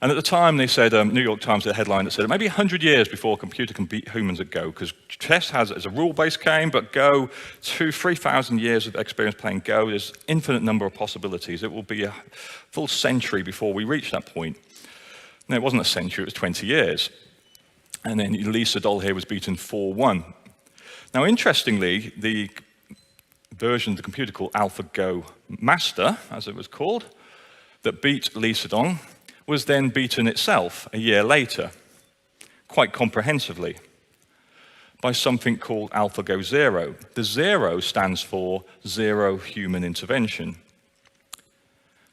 And at the time, they said, New York Times had a headline that said, maybe 100 years before a computer can beat humans at Go, because chess is a rule-based game, but Go, 3,000 years of experience playing Go, there's infinite number of possibilities. It will be a full century before we reach that point. No, it wasn't a century, it was 20 years. And then Lee Sedol here was beaten 4-1. Now, interestingly, the version of the computer called AlphaGo Master, as it was called, that beat Lee Sedol, was then beaten itself a year later, quite comprehensively, by something called AlphaGo Zero. The zero stands for zero human intervention.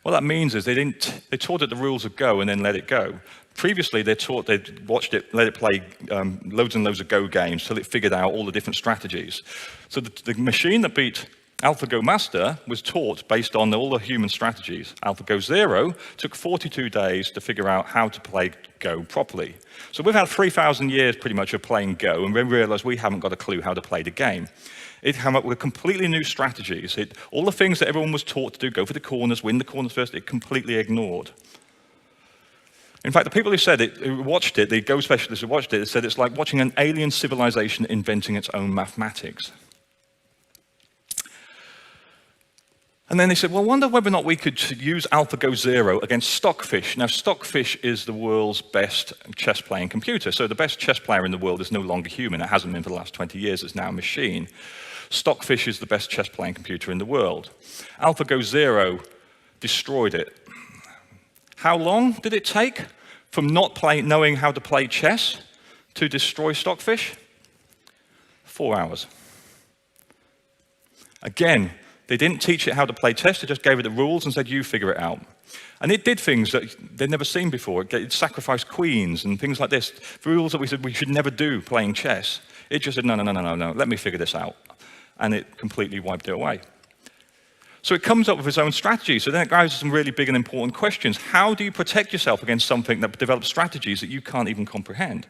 What that means is they taught it the rules of Go and then let it go. Previously, they'd watched it, let it play loads and loads of Go games till it figured out all the different strategies. So the machine that beat AlphaGo Master was taught based on all the human strategies. AlphaGo Zero took 42 days to figure out how to play Go properly. So we've had 3,000 years pretty much of playing Go, and we realized we haven't got a clue how to play the game. It came up with completely new strategies. All the things that everyone was taught to do, go for the corners, win the corners first, it completely ignored. In fact, the people who said it, who watched it, the Go specialists who watched it, said it's like watching an alien civilization inventing its own mathematics. And then they said, well, I wonder whether or not we could use AlphaGo Zero against Stockfish. Now, Stockfish is the world's best chess-playing computer. So the best chess player in the world is no longer human. It hasn't been for the last 20 years. It's now a machine. Stockfish is the best chess-playing computer in the world. AlphaGo Zero destroyed it. How long did it take? From not knowing how to play chess to destroy stockfish, 4 hours. Again, they didn't teach it how to play chess, they just gave it the rules and said, you figure it out. And it did things that they'd never seen before. It sacrificed queens and things like this. The rules that we said we should never do playing chess. It just said, no, let me figure this out. And it completely wiped it away. So it comes up with its own strategy. So then it goes to some really big and important questions. How do you protect yourself against something that develops strategies that you can't even comprehend?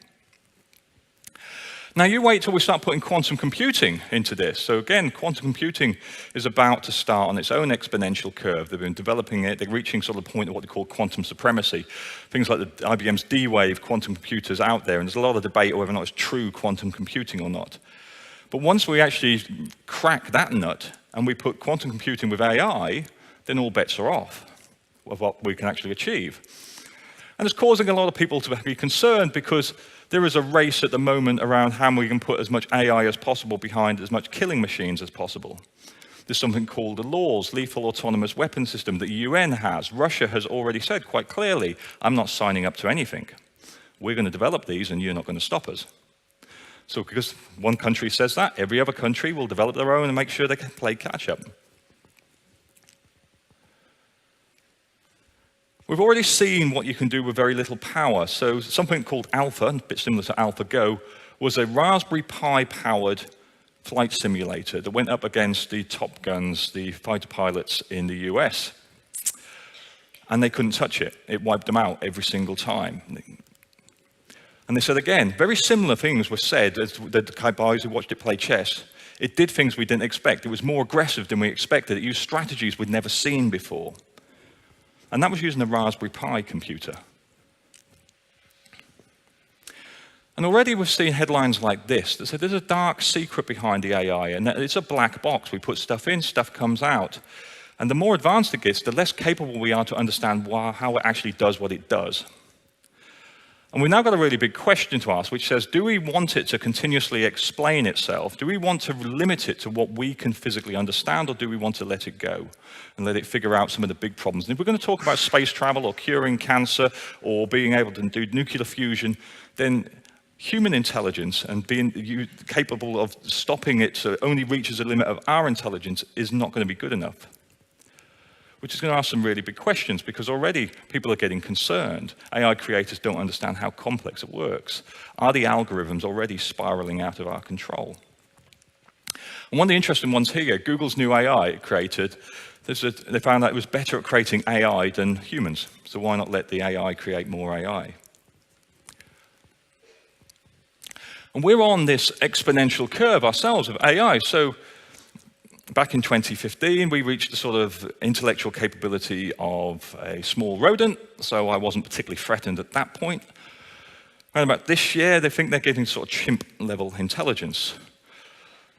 Now you wait till we start putting quantum computing into this. So again, quantum computing is about to start on its own exponential curve. They've been developing it, they're reaching sort of the point of what they call quantum supremacy. Things like the IBM's D-Wave quantum computers out there, and there's a lot of debate whether or not it's true quantum computing or not. But once we actually crack that nut and we put quantum computing with AI, then all bets are off of what we can actually achieve. And it's causing a lot of people to be concerned because there is a race at the moment around how we can put as much AI as possible behind as much killing machines as possible. There's something called the LAWS, Lethal Autonomous Weapon System, that the UN has. Russia has already said quite clearly, I'm not signing up to anything. We're going to develop these and you're not going to stop us. So because one country says that, every other country will develop their own and make sure they can play catch up. We've already seen what you can do with very little power. So something called Alpha, a bit similar to AlphaGo, was a Raspberry Pi powered flight simulator that went up against the Top Guns, the fighter pilots in the US. And they couldn't touch it. It wiped them out every single time. And they said again, very similar things were said as the guys who watched it play chess. It did things we didn't expect. It was more aggressive than we expected. It used strategies we'd never seen before. And that was using a Raspberry Pi computer. And already we've seen headlines like this that say there's a dark secret behind the AI, and that it's a black box. We put stuff in, stuff comes out. And the more advanced it gets, the less capable we are to understand how it actually does what it does. And we've now got a really big question to ask, which says, do we want it to continuously explain itself? Do we want to limit it to what we can physically understand, or do we want to let it go and let it figure out some of the big problems? And if we're going to talk about space travel or curing cancer or being able to do nuclear fusion, then human intelligence and being capable of stopping it so it only reaches a limit of our intelligence is not going to be good enough. Which is going to ask some really big questions, because already people are getting concerned. AI creators don't understand how complex it works. Are the algorithms already spiraling out of our control? And one of the interesting ones here, Google's new AI it created, they found that it was better at creating AI than humans. So why not let the AI create more AI? And we're on this exponential curve ourselves of AI. So back in 2015, we reached the sort of intellectual capability of a small rodent, so I wasn't particularly threatened at that point. Around about this year, they think they're getting sort of chimp-level intelligence.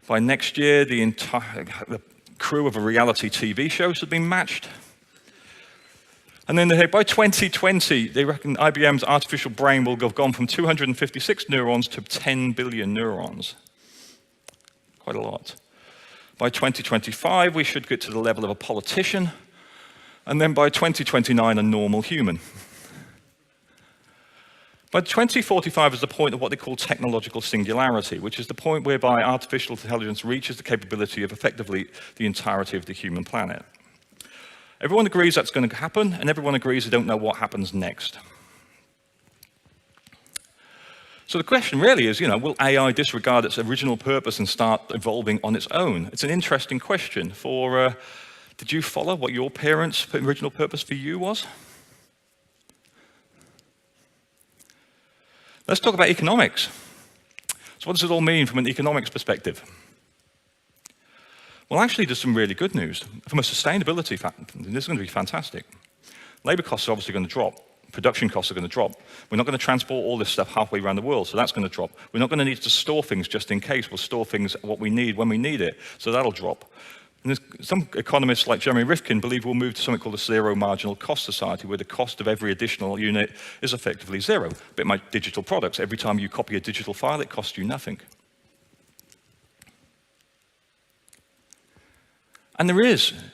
By next year, the crew of a reality TV show should be matched. And then by 2020, they reckon IBM's artificial brain will have gone from 256 neurons to 10 billion neurons. Quite a lot. By 2025, we should get to the level of a politician, and then by 2029, a normal human. By 2045 is the point of what they call technological singularity, which is the point whereby artificial intelligence reaches the capability of effectively the entirety of the human planet. Everyone agrees that's going to happen, and everyone agrees they don't know what happens next. So the question really is, will AI disregard its original purpose and start evolving on its own? It's an interesting question. Did you follow what your parents' original purpose for you was? Let's talk about economics. So what does it all mean from an economics perspective? Well, actually, there's some really good news. From a sustainability factor, this is going to be fantastic. Labor costs are obviously going to drop. Production costs are going to drop. We're not going to transport all this stuff halfway around the world, so that's going to drop. We're not going to need to store things just in case. We'll store things what we need when we need it, so that'll drop. And some economists like Jeremy Rifkin believe we'll move to something called a zero marginal cost society, where the cost of every additional unit is effectively zero. A bit like digital products. Every time you copy a digital file, it costs you nothing. And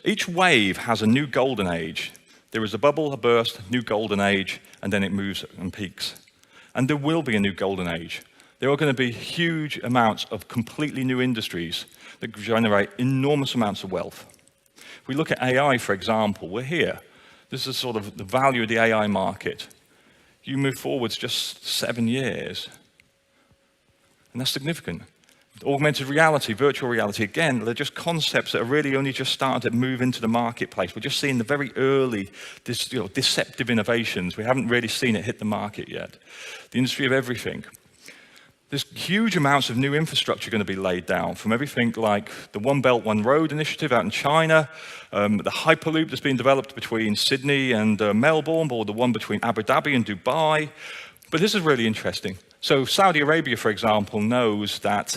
each wave has a new golden age There is a bubble, a burst, new golden age, and then it moves and peaks. And there will be a new golden age. There are going to be huge amounts of completely new industries that generate enormous amounts of wealth. If we look at AI, for example, we're here. This is sort of the value of the AI market. You move forwards just 7 years, and that's significant. Augmented reality, virtual reality, again, they're just concepts that are really only just starting to move into the marketplace. We're just seeing the very early deceptive innovations. We haven't really seen it hit the market yet. The industry of everything. There's huge amounts of new infrastructure going to be laid down, from everything like the One Belt, One Road initiative out in China, the Hyperloop that's been developed between Sydney and Melbourne, or the one between Abu Dhabi and Dubai. But this is really interesting. So Saudi Arabia, for example, knows that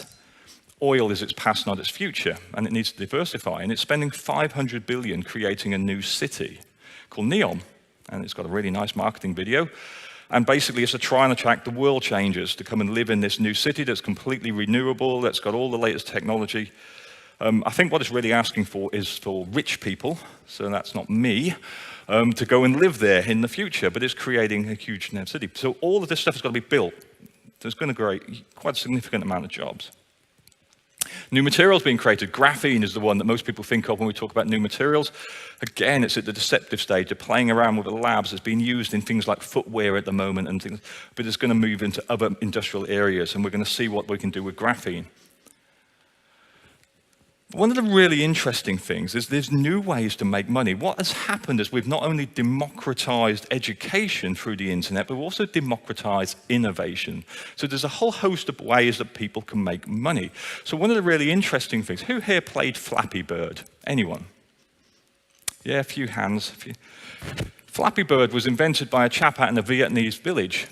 oil is its past, not its future, and it needs to diversify. And it's spending $500 billion creating a new city called Neom. And it's got a really nice marketing video. And basically, it's to try and attract the world changers to come and live in this new city that's completely renewable, that's got all the latest technology. I think what it's really asking for is for rich people, so that's not me, to go and live there in the future, but it's creating a huge new city. So all of this stuff has got to be built. There's going to create quite a significant amount of jobs. New materials being created. Graphene is the one that most people think of when we talk about new materials. Again, it's at the deceptive stage. They're playing around with the labs. It's being used in things like footwear at the moment and things, but it's going to move into other industrial areas, and we're going to see what we can do with graphene. One of the really interesting things is there's new ways to make money. What has happened is we've not only democratized education through the internet, but we've also democratized innovation. So there's a whole host of ways that people can make money. So one of the really interesting things, who here played Flappy Bird? Anyone? Yeah, a few hands. Flappy Bird was invented by a chap out in a Vietnamese village.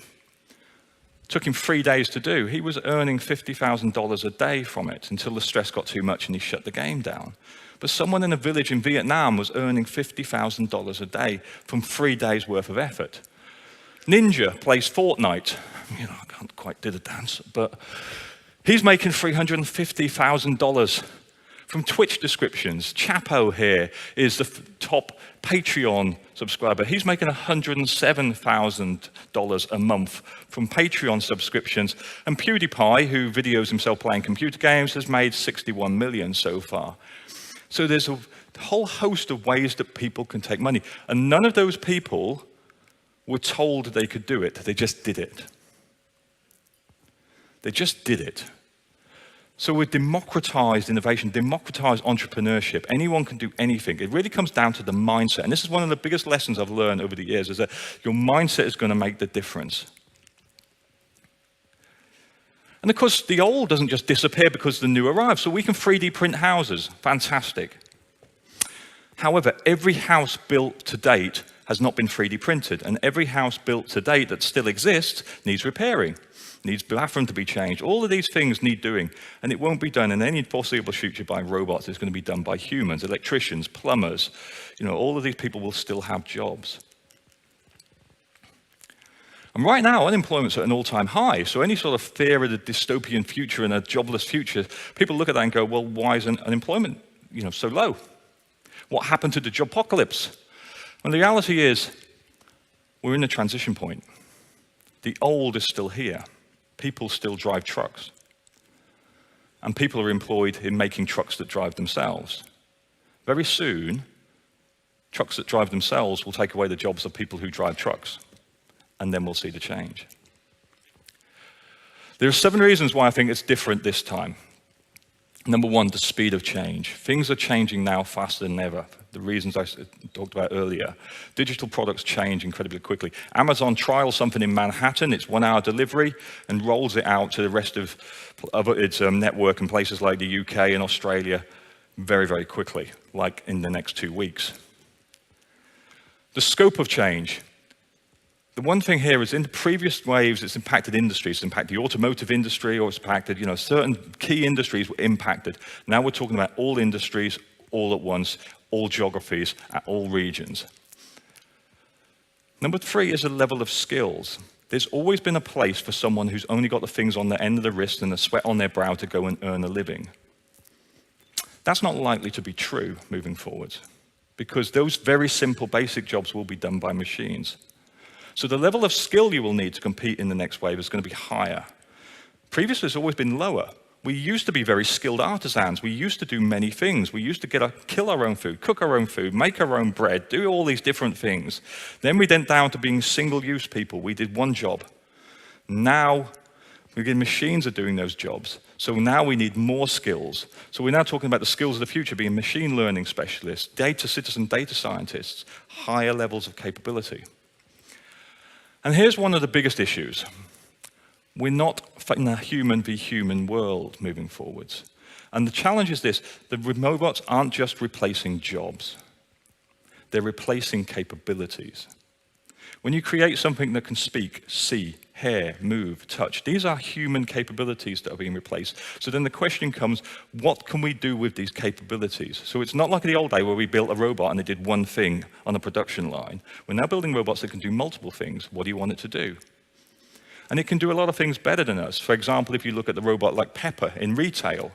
Took him 3 days to do. He was earning $50,000 a day from it until the stress got too much and he shut the game down. But someone in a village in Vietnam was earning $50,000 a day from 3 days worth of effort. Ninja plays Fortnite. You know, I can't quite do the dance, but he's making $350,000 from Twitch descriptions. Chapo here is the top Patreon subscriber. He's making $107,000 a month from Patreon subscriptions. And PewDiePie, who videos himself playing computer games, has made 61 million so far. So there's a whole host of ways that people can take money. And none of those people were told they could do it. They just did it. They just did it. So we've democratized innovation, democratized entrepreneurship. Anyone can do anything. It really comes down to the mindset. And this is one of the biggest lessons I've learned over the years, is that your mindset is going to make the difference. And of course, the old doesn't just disappear because the new arrives. So we can 3D print houses. Fantastic. However, every house built to date has not been 3D printed. And every house built to date that still exists needs repairing. Needs bathroom to be changed. All of these things need doing, and it won't be done in any foreseeable future by robots. It's going to be done by humans, electricians, plumbers. You know, all of these people will still have jobs. And right now, unemployment's at an all-time high, so any sort of fear of the dystopian future and a jobless future, people look at that and go, well, why is unemployment, so low? What happened to the job-apocalypse? And the reality is, we're in a transition point. The old is still here. People still drive trucks. And people are employed in making trucks that drive themselves. Very soon, trucks that drive themselves will take away the jobs of people who drive trucks. And then we'll see the change. There are 7 reasons why I think it's different this time. Number 1, the speed of change. Things are changing now faster than ever. The reasons I talked about earlier. Digital products change incredibly quickly. Amazon trials something in Manhattan, it's 1-hour delivery, and rolls it out to the rest of its network in places like the UK and Australia very, very quickly, like in the next 2 weeks. The scope of change. The one thing here is in the previous waves, it's impacted industries. It's impacted the automotive industry, or it's impacted, certain key industries were impacted. Now we're talking about all industries, all at once, all geographies, at all regions. Number 3 is a level of skills. There's always been a place for someone who's only got the things on the end of the wrist and the sweat on their brow to go and earn a living. That's not likely to be true moving forward. because those very simple basic jobs will be done by machines. So the level of skill you will need to compete in the next wave is going to be higher. Previously, it's always been lower. We used to be very skilled artisans. We used to do many things. We used to kill our own food, cook our own food, make our own bread, do all these different things. Then we went down to being single-use people. We did one job. Now, machines are doing those jobs. So now we need more skills. So we're now talking about the skills of the future being machine learning specialists, citizen data scientists, higher levels of capability. And here's one of the biggest issues. We're not in a human v human world moving forwards. And the challenge is this, the robots aren't just replacing jobs. They're replacing capabilities. When you create something that can speak, see, hear, move, touch, these are human capabilities that are being replaced. So then the question comes, what can we do with these capabilities? So it's not like the old day where we built a robot and it did one thing on a production line. We're now building robots that can do multiple things. What do you want it to do? And it can do a lot of things better than us. For example, if you look at the robot like Pepper in retail,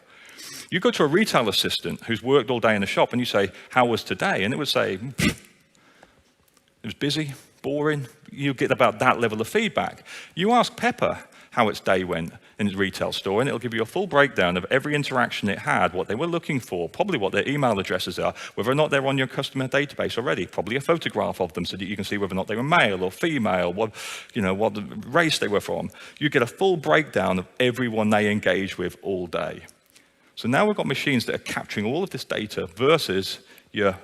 you go to a retail assistant who's worked all day in the shop and you say, how was today? And it would say, it was busy, boring. You get about that level of feedback. You ask Pepper how its day went in its retail store, and it'll give you a full breakdown of every interaction it had, what they were looking for, probably what their email addresses are, whether or not they're on your customer database already, probably a photograph of them so that you can see whether or not they were male or female, what race they were from. You get a full breakdown of everyone they engage with all day. So now we've got machines that are capturing all of this data versus your,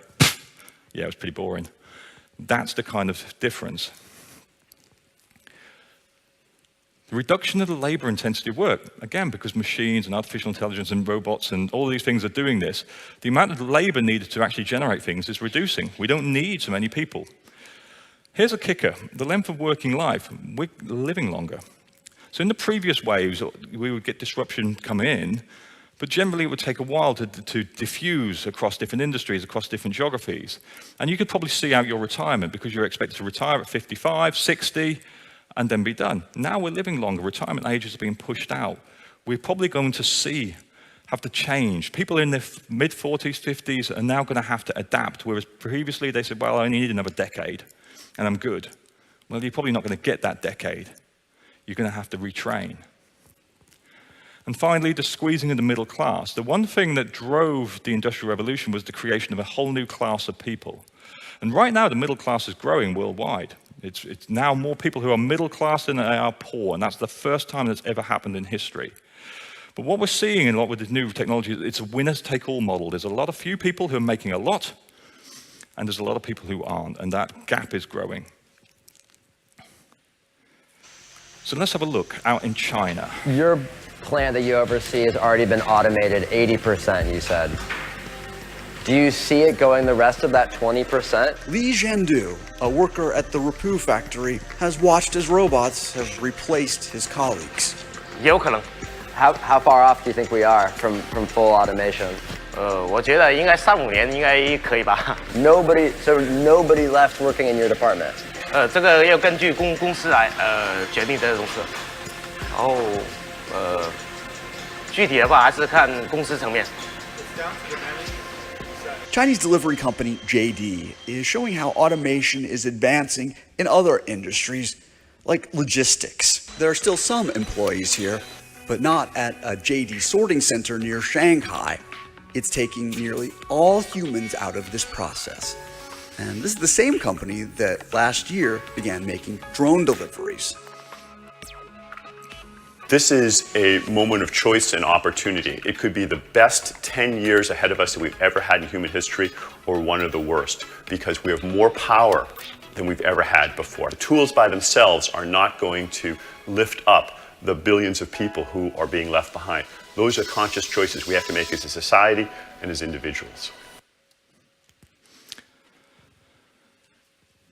yeah, it was pretty boring. That's the kind of difference. The reduction of the labor intensity of work, again, because machines and artificial intelligence and robots and all these things are doing this, the amount of labor needed to actually generate things is reducing. We don't need so many people. Here's a kicker. The length of working life, we're living longer. So in the previous waves, we would get disruption come in, but generally it would take a while to diffuse across different industries, across different geographies. And you could probably see out your retirement because you're expected to retire at 55, 60, and then be done. Now we're living longer. Retirement ages are being pushed out. We're probably going to have to change. People in their mid-40s, 50s are now going to have to adapt, whereas previously they said, well, I only need another decade, and I'm good. Well, you're probably not going to get that decade. You're going to have to retrain. And finally, the squeezing of the middle class. The one thing that drove the Industrial Revolution was the creation of a whole new class of people. And right now, the middle class is growing worldwide. It's now more people who are middle class than they are poor, and that's the first time that's ever happened in history. But what we're seeing a lot with this new technology, it's a winners-take-all model. There's a lot of few people who are making a lot, and there's a lot of people who aren't, and that gap is growing. So let's have a look out in China. Your plant that you oversee has already been automated 80%, you said. Do you see it going the rest of that 20%? Li Zhendu, a worker at the Rapu factory, has watched as robots have replaced his colleagues. 也有可能。 How far off do you think we are from full automation? 我觉得应该3-5年应该可以吧。So nobody left working in your department? 这个要根据公司来决定这个东西。然后具体的话还是看公司层面。 Chinese delivery company JD is showing how automation is advancing in other industries, like logistics. There are still some employees here, but not at a JD sorting center near Shanghai. It's taking nearly all humans out of this process. And this is the same company that last year began making drone deliveries. This is a moment of choice and opportunity. It could be the best 10 years ahead of us that we've ever had in human history, or one of the worst, because we have more power than we've ever had before. The tools by themselves are not going to lift up the billions of people who are being left behind. Those are conscious choices we have to make as a society and as individuals.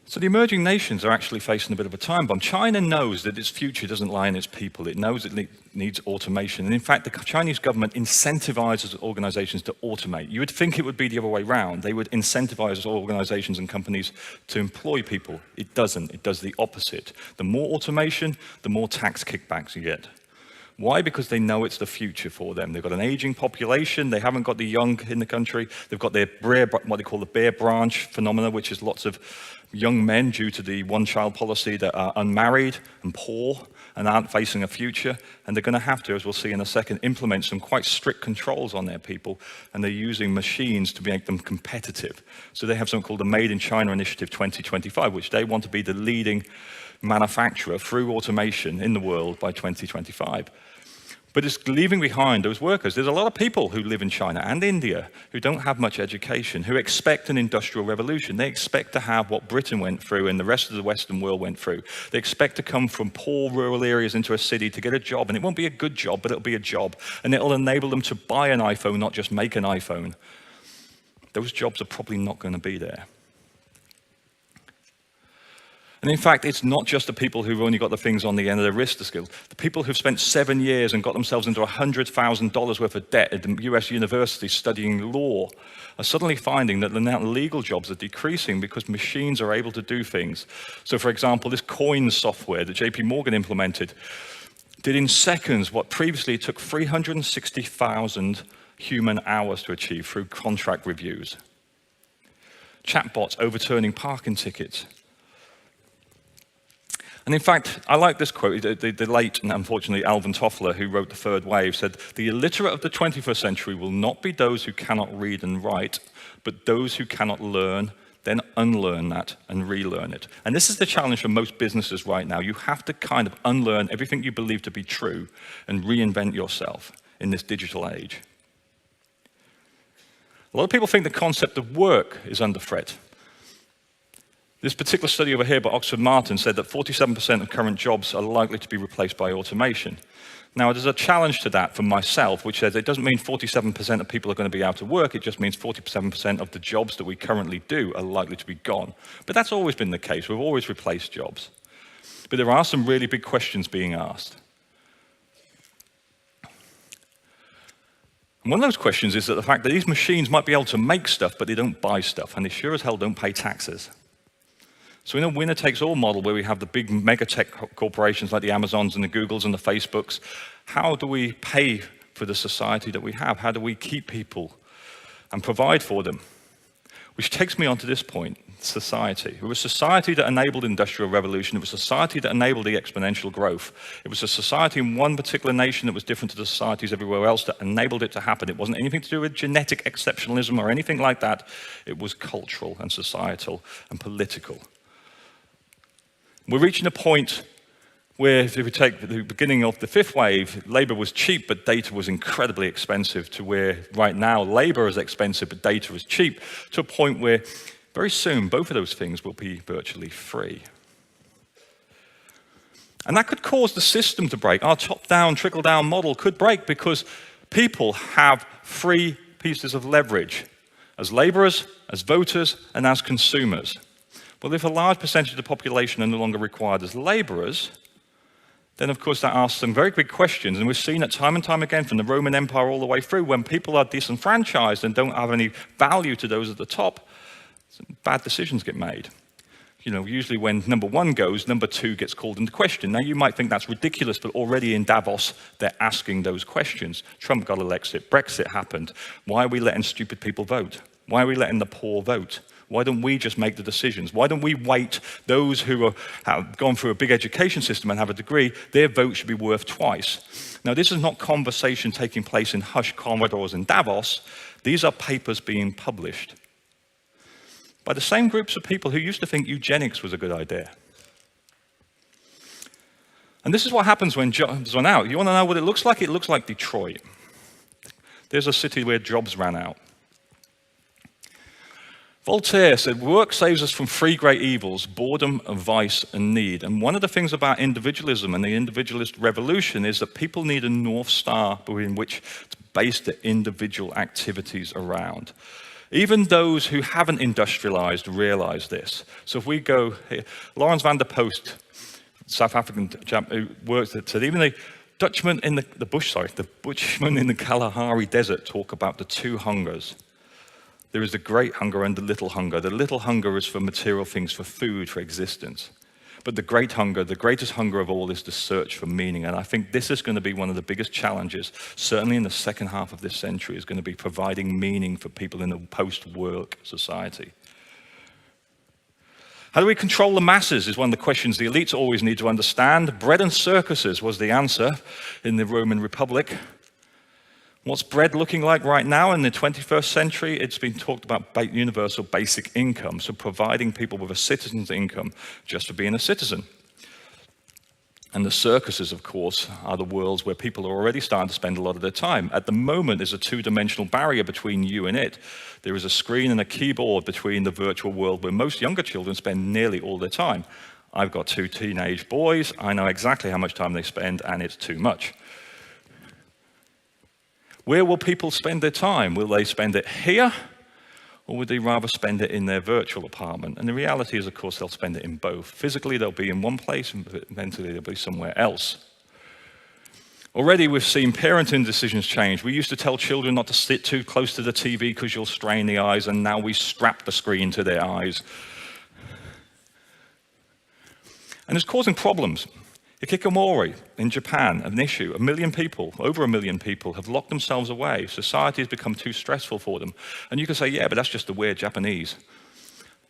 So the emerging nations are actually facing a bit of a time bomb. China knows that its future doesn't lie in its people. It knows it needs automation. And in fact, the Chinese government incentivizes organizations to automate. You would think it would be the other way around. They would incentivize organizations and companies to employ people. It doesn't. It does the opposite. The more automation, the more tax kickbacks you get. Why? Because they know it's the future for them. They've got an aging population. They haven't got the young in the country. They've got their what they call the bear branch phenomena, which is lots of young men due to the one-child policy that are unmarried and poor and aren't facing a future. And they're going to have to, as we'll see in a second, implement some quite strict controls on their people. And they're using machines to make them competitive. So they have something called the Made in China Initiative 2025, which they want to be the leading manufacturer through automation in the world by 2025. But it's leaving behind those workers. There's a lot of people who live in China and India who don't have much education, who expect an industrial revolution. They expect to have what Britain went through and the rest of the Western world went through. They expect to come from poor rural areas into a city to get a job, and it won't be a good job, but it'll be a job. And it'll enable them to buy an iPhone, not just make an iPhone. Those jobs are probably not going to be there. And in fact, it's not just the people who've only got the things on the end of their wrist to skill. The people who've spent 7 years and got themselves into $100,000 worth of debt at the US university studying law are suddenly finding that the amount of legal jobs are decreasing because machines are able to do things. So for example, this coin software that JP Morgan implemented did in seconds what previously took 360,000 human hours to achieve through contract reviews. Chatbots overturning parking tickets. And in fact, I like this quote. The late, and unfortunately, Alvin Toffler, who wrote The Third Wave, said, "The illiterate of the 21st century will not be those who cannot read and write, but those who cannot learn, then unlearn that and relearn it." And this is the challenge for most businesses right now. You have to kind of unlearn everything you believe to be true and reinvent yourself in this digital age. A lot of people think the concept of work is under threat. This particular study over here by Oxford Martin said that 47% of current jobs are likely to be replaced by automation. Now, there's a challenge to that for myself, which says it doesn't mean 47% of people are going to be out of work. It just means 47% of the jobs that we currently do are likely to be gone. But that's always been the case. We've always replaced jobs. But there are some really big questions being asked. And one of those questions is that the fact that these machines might be able to make stuff, but they don't buy stuff, and they sure as hell don't pay taxes. So in a winner-takes-all model where we have the big mega tech corporations like the Amazons and the Googles and the Facebooks, how do we pay for the society that we have? How do we keep people and provide for them? Which takes me on to this point, society. It was a society that enabled the Industrial Revolution. It was a society that enabled the exponential growth. It was a society in one particular nation that was different to the societies everywhere else that enabled it to happen. It wasn't anything to do with genetic exceptionalism or anything like that. It was cultural and societal and political. We're reaching a point where, if we take the beginning of the fifth wave, labor was cheap, but data was incredibly expensive, to where right now labor is expensive, but data is cheap, to a point where very soon both of those things will be virtually free. And that could cause the system to break. Our top-down, trickle-down model could break because people have three pieces of leverage: as laborers, as voters, and as consumers. Well, if a large percentage of the population are no longer required as laborers, then of course that asks some very big questions. And we've seen it time and time again from the Roman Empire all the way through. When people are disenfranchised and don't have any value to those at the top, some bad decisions get made. You know, usually when number one goes, number two gets called into question. Now, you might think that's ridiculous, but already in Davos, they're asking those questions. Trump got elected, Brexit happened. Why are we letting stupid people vote? Why are we letting the poor vote? Why don't we just make the decisions? Why don't we wait those who have gone through a big education system and have a degree, their vote should be worth twice? Now, this is not conversation taking place in hushed corridors in Davos. These are papers being published by the same groups of people who used to think eugenics was a good idea. And this is what happens when jobs run out. You want to know what it looks like? It looks like Detroit. There's a city where jobs ran out. Voltaire said, "Work saves us from three great evils: boredom, vice, and need." And one of the things about individualism and the individualist revolution is that people need a North Star in which to base their individual activities around. Even those who haven't industrialized realize this. So if we go here, Lawrence van der Post, South African chap who works at, said even the Bushmen in the Kalahari Desert talk about the two hungers. There is the great hunger and the little hunger. The little hunger is for material things, for food, for existence. But the greatest hunger of all is the search for meaning. And I think this is going to be one of the biggest challenges, certainly in the second half of this century, is going to be providing meaning for people in a post-work society. How do we control the masses is one of the questions the elites always need to understand. Bread and circuses was the answer in the Roman Republic. What's bread looking like right now in the 21st century? It's been talked about universal basic income, so providing people with a citizen's income just for being a citizen. And the circuses, of course, are the worlds where people are already starting to spend a lot of their time. At the moment, there's a two-dimensional barrier between you and it. There is a screen and a keyboard between the virtual world where most younger children spend nearly all their time. I've got 2 teenage boys. I know exactly how much time they spend, and it's too much. Where will people spend their time? Will they spend it here, or would they rather spend it in their virtual apartment? And the reality is, of course, they'll spend it in both. Physically, they'll be in one place, and mentally, they'll be somewhere else. Already, we've seen parenting decisions change. We used to tell children not to sit too close to the TV because you'll strain the eyes, and now we strap the screen to their eyes. And it's causing problems. Hikikomori in Japan, an issue. Over a million people have locked themselves away. Society has become too stressful for them. And you can say, yeah, but that's just the weird Japanese.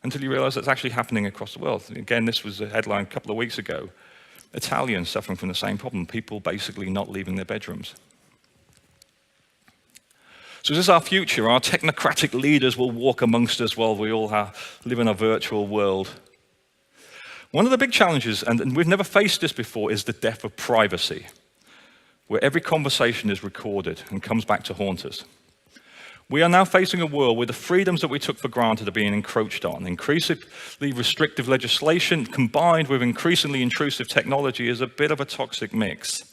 Until you realize that's actually happening across the world. Again, this was a headline a couple of weeks ago. Italians suffering from the same problem, people basically not leaving their bedrooms. So this is our future. Our technocratic leaders will walk amongst us while we all live in a virtual world. One of the big challenges, and we've never faced this before, is the death of privacy, where every conversation is recorded and comes back to haunt us. We are now facing a world where the freedoms that we took for granted are being encroached on. Increasingly restrictive legislation combined with increasingly intrusive technology is a bit of a toxic mix.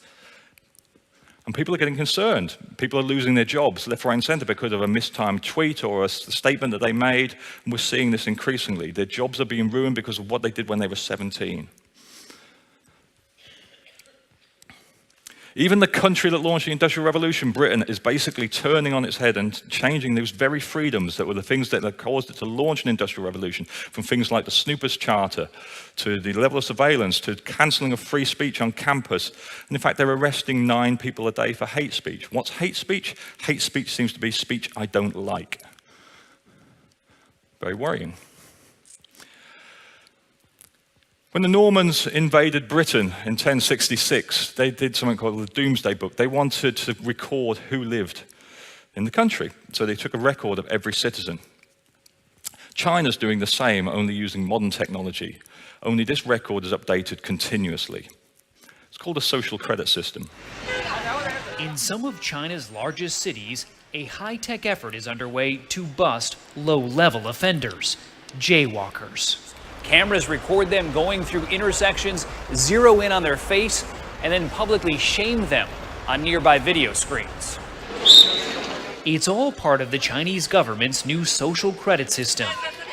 And people are getting concerned. People are losing their jobs left, right, and center because of a mistimed tweet or a statement that they made. And we're seeing this increasingly. Their jobs are being ruined because of what they did when they were 17. Even the country that launched the Industrial Revolution, Britain, is basically turning on its head and changing those very freedoms that were the things that caused it to launch an Industrial Revolution, from things like the Snoopers Charter to the level of surveillance to cancelling of free speech on campus. And in fact, they're arresting 9 people a day for hate speech. What's hate speech? Hate speech seems to be speech I don't like. Very worrying. When the Normans invaded Britain in 1066, they did something called the Doomsday Book. They wanted to record who lived in the country. So they took a record of every citizen. China's doing the same, only using modern technology. Only this record is updated continuously. It's called a social credit system. In some of China's largest cities, a high-tech effort is underway to bust low-level offenders, jaywalkers. Cameras record them going through intersections, zero in on their face, and then publicly shame them on nearby video screens. It's all part of the Chinese government's new social credit system,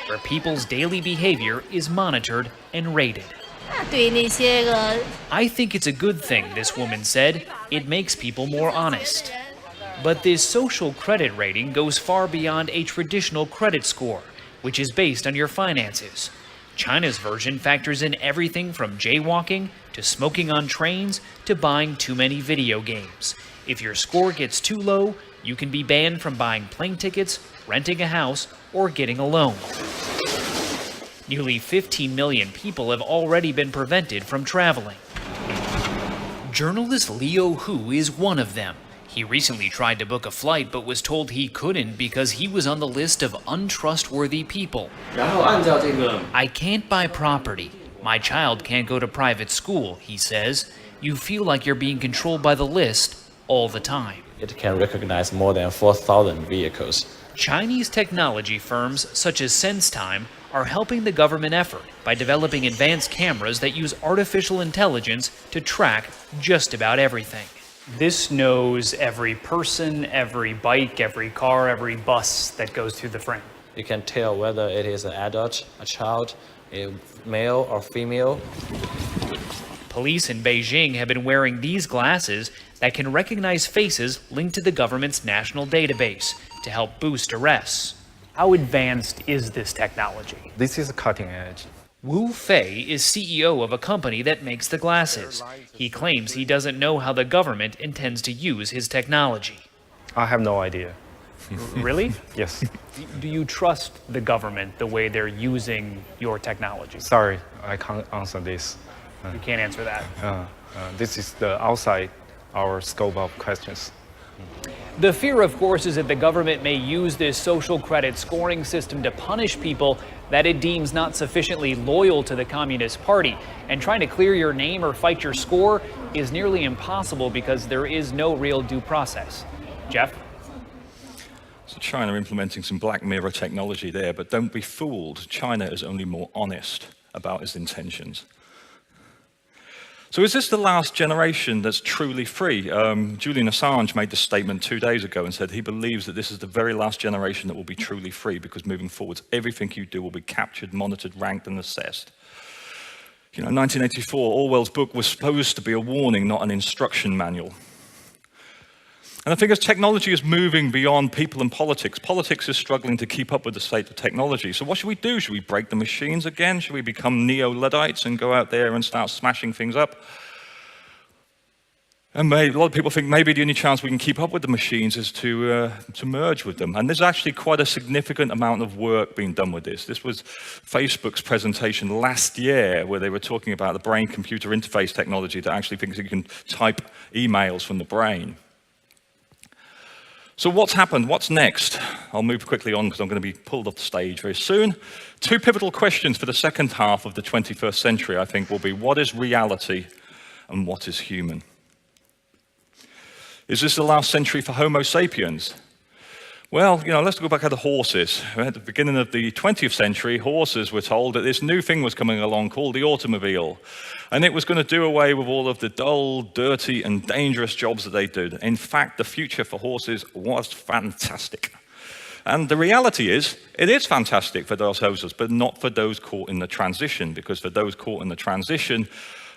where people's daily behavior is monitored and rated. I think it's a good thing, this woman said. It makes people more honest. But this social credit rating goes far beyond a traditional credit score, which is based on your finances. China's version factors in everything from jaywalking to smoking on trains to buying too many video games. If your score gets too low, you can be banned from buying plane tickets, renting a house, or getting a loan. Nearly 15 million people have already been prevented from traveling. Journalist Leo Hu is one of them. He recently tried to book a flight but was told he couldn't because he was on the list of untrustworthy people. I can't buy property. My child can't go to private school, he says. You feel like you're being controlled by the list all the time. It can recognize more than 4,000 vehicles. Chinese technology firms such as SenseTime are helping the government effort by developing advanced cameras that use artificial intelligence to track just about everything. This knows every person, every bike, every car, every bus that goes through the frame. You can tell whether it is an adult, a child, a male or female. Police in Beijing have been wearing these glasses that can recognize faces linked to the government's national database to help boost arrests. How advanced is this technology? This is cutting edge. Wu Fei is CEO of a company that makes the glasses. He claims he doesn't know how the government intends to use his technology. I have no idea. Really? Yes. Do you trust the government the way they're using your technology? Sorry, I can't answer this. You can't answer that. This is the outside our scope of questions. The fear, of course, is that the government may use this social credit scoring system to punish people that it deems not sufficiently loyal to the Communist Party. And trying to clear your name or fight your score is nearly impossible because there is no real due process. Jeff? So China implementing some Black Mirror technology there, but don't be fooled. China is only more honest about its intentions. So is this the last generation that's truly free? Julian Assange made this statement 2 days ago and said he believes that this is the very last generation that will be truly free because moving forwards, everything you do will be captured, monitored, ranked, and assessed. You know, 1984, Orwell's book was supposed to be a warning, not an instruction manual. And I think as technology is moving beyond people and politics, politics is struggling to keep up with the state of technology. So what should we do? Should we break the machines again? Should we become neo-Luddites and go out there and start smashing things up? And a lot of people think maybe the only chance we can keep up with the machines is to merge with them. And there's actually quite a significant amount of work being done with this. This was Facebook's presentation last year where they were talking about the brain-computer interface technology that actually thinks you can type emails from the brain. So what's happened? What's next? I'll move quickly on because I'm going to be pulled off the stage very soon. Two pivotal questions for the second half of the 21st century, I think, will be what is reality and what is human? Is this the last century for Homo sapiens? Well, you know, let's go back to the horses. At the beginning of the 20th century, horses were told that this new thing was coming along called the automobile. And it was going to do away with all of the dull, dirty, and dangerous jobs that they did. In fact, the future for horses was fantastic. And the reality is, it is fantastic for those horses, but not for those caught in the transition, because for those caught in the transition,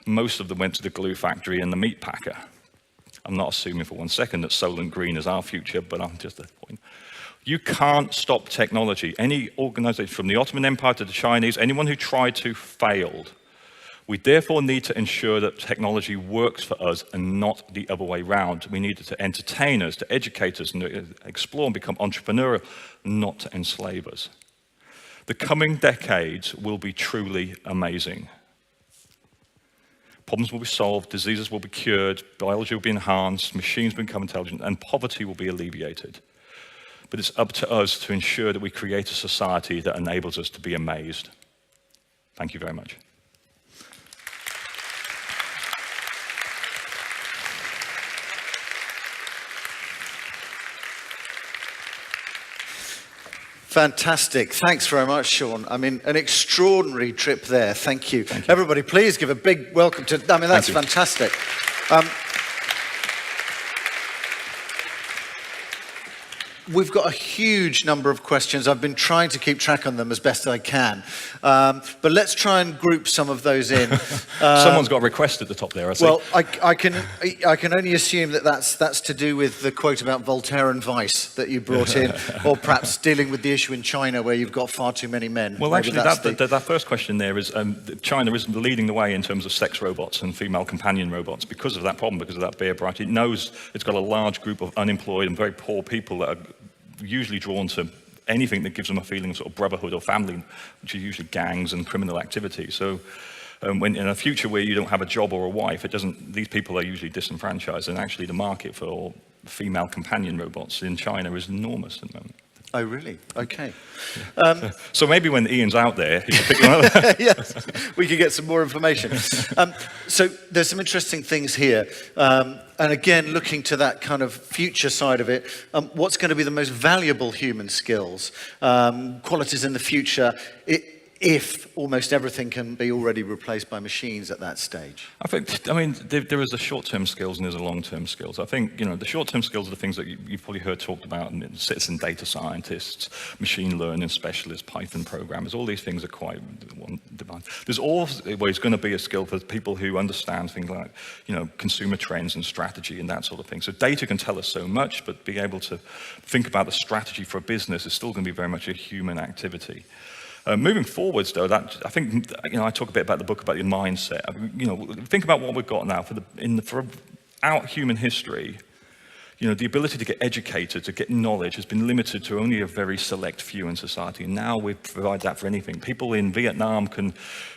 most of them went to the glue factory and the meat packer. I'm not assuming for 1 second that Solent Green is our future, but I'm just at the point. You can't stop technology. Any organization, from the Ottoman Empire to the Chinese, anyone who tried to failed. We therefore need to ensure that technology works for us and not the other way around. We need it to entertain us, to educate us, and to explore and become entrepreneurial, not to enslave us. The coming decades will be truly amazing. Problems will be solved, diseases will be cured, biology will be enhanced, machines will become intelligent, and poverty will be alleviated. But it's up to us to ensure that we create a society that enables us to be amazed. Thank you very much. Fantastic. Thanks very much, Sean. I mean, an extraordinary trip there. Thank you. Everybody, please give a big welcome to, I mean, that's fantastic. We've got a huge number of questions. I've been trying to keep track on them as best I can. But let's try and group some of those in. Someone's got a request at the top there, I see. Well, I can only assume that that's to do with the quote about Voltaire and vice that you brought in, or perhaps dealing with the issue in China where you've got far too many men. Well, actually, that first question there is China is leading the way in terms of sex robots and female companion robots because of that problem, because of that bear bright. It knows it's got a large group of unemployed and very poor people that are usually drawn to anything that gives them a feeling of sort of brotherhood or family, which is usually gangs and criminal activity. So when in a future where you don't have a job or a wife, these people are usually disenfranchised, and actually the market for female companion robots in China is enormous at the moment. Oh, really? Okay. So maybe when Ian's out there, he can pick them up. Yes, we could get some more information. So there's some interesting things here. And again, looking to that kind of future side of it, what's going to be the most valuable human skills, qualities in the future, if almost everything can be already replaced by machines at that stage? I mean, there is the short-term skills and there's the long-term skills. I think, you know, the short-term skills are the things that you've probably heard talked about, and citizen data scientists, machine learning specialists, Python programmers, all these things are quite demand. There's always going to be a skill for people who understand things like, you know, consumer trends and strategy and that sort of thing. So data can tell us so much, but being able to think about the strategy for a business is still going to be very much a human activity. Moving forwards, though, I think I talk a bit about the book about your mindset. Think about what we've got now throughout human history. The ability to get educated, to get knowledge has been limited to only a very select few in society. And now we provide that for anything. People in Vietnam can,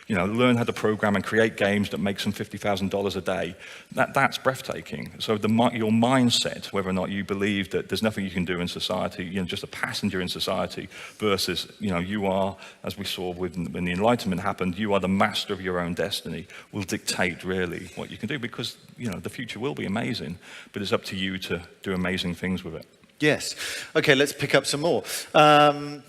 learn how to program and create games that make them $50,000 a day. That's breathtaking. So your mindset, whether or not you believe that there's nothing you can do in society, just a passenger in society, versus, you are, as we saw when the Enlightenment happened, you are the master of your own destiny, will dictate really what you can do, because, the future will be amazing, but it's up to you to do amazing things with it. Yes. Okay, let's pick up some more. That's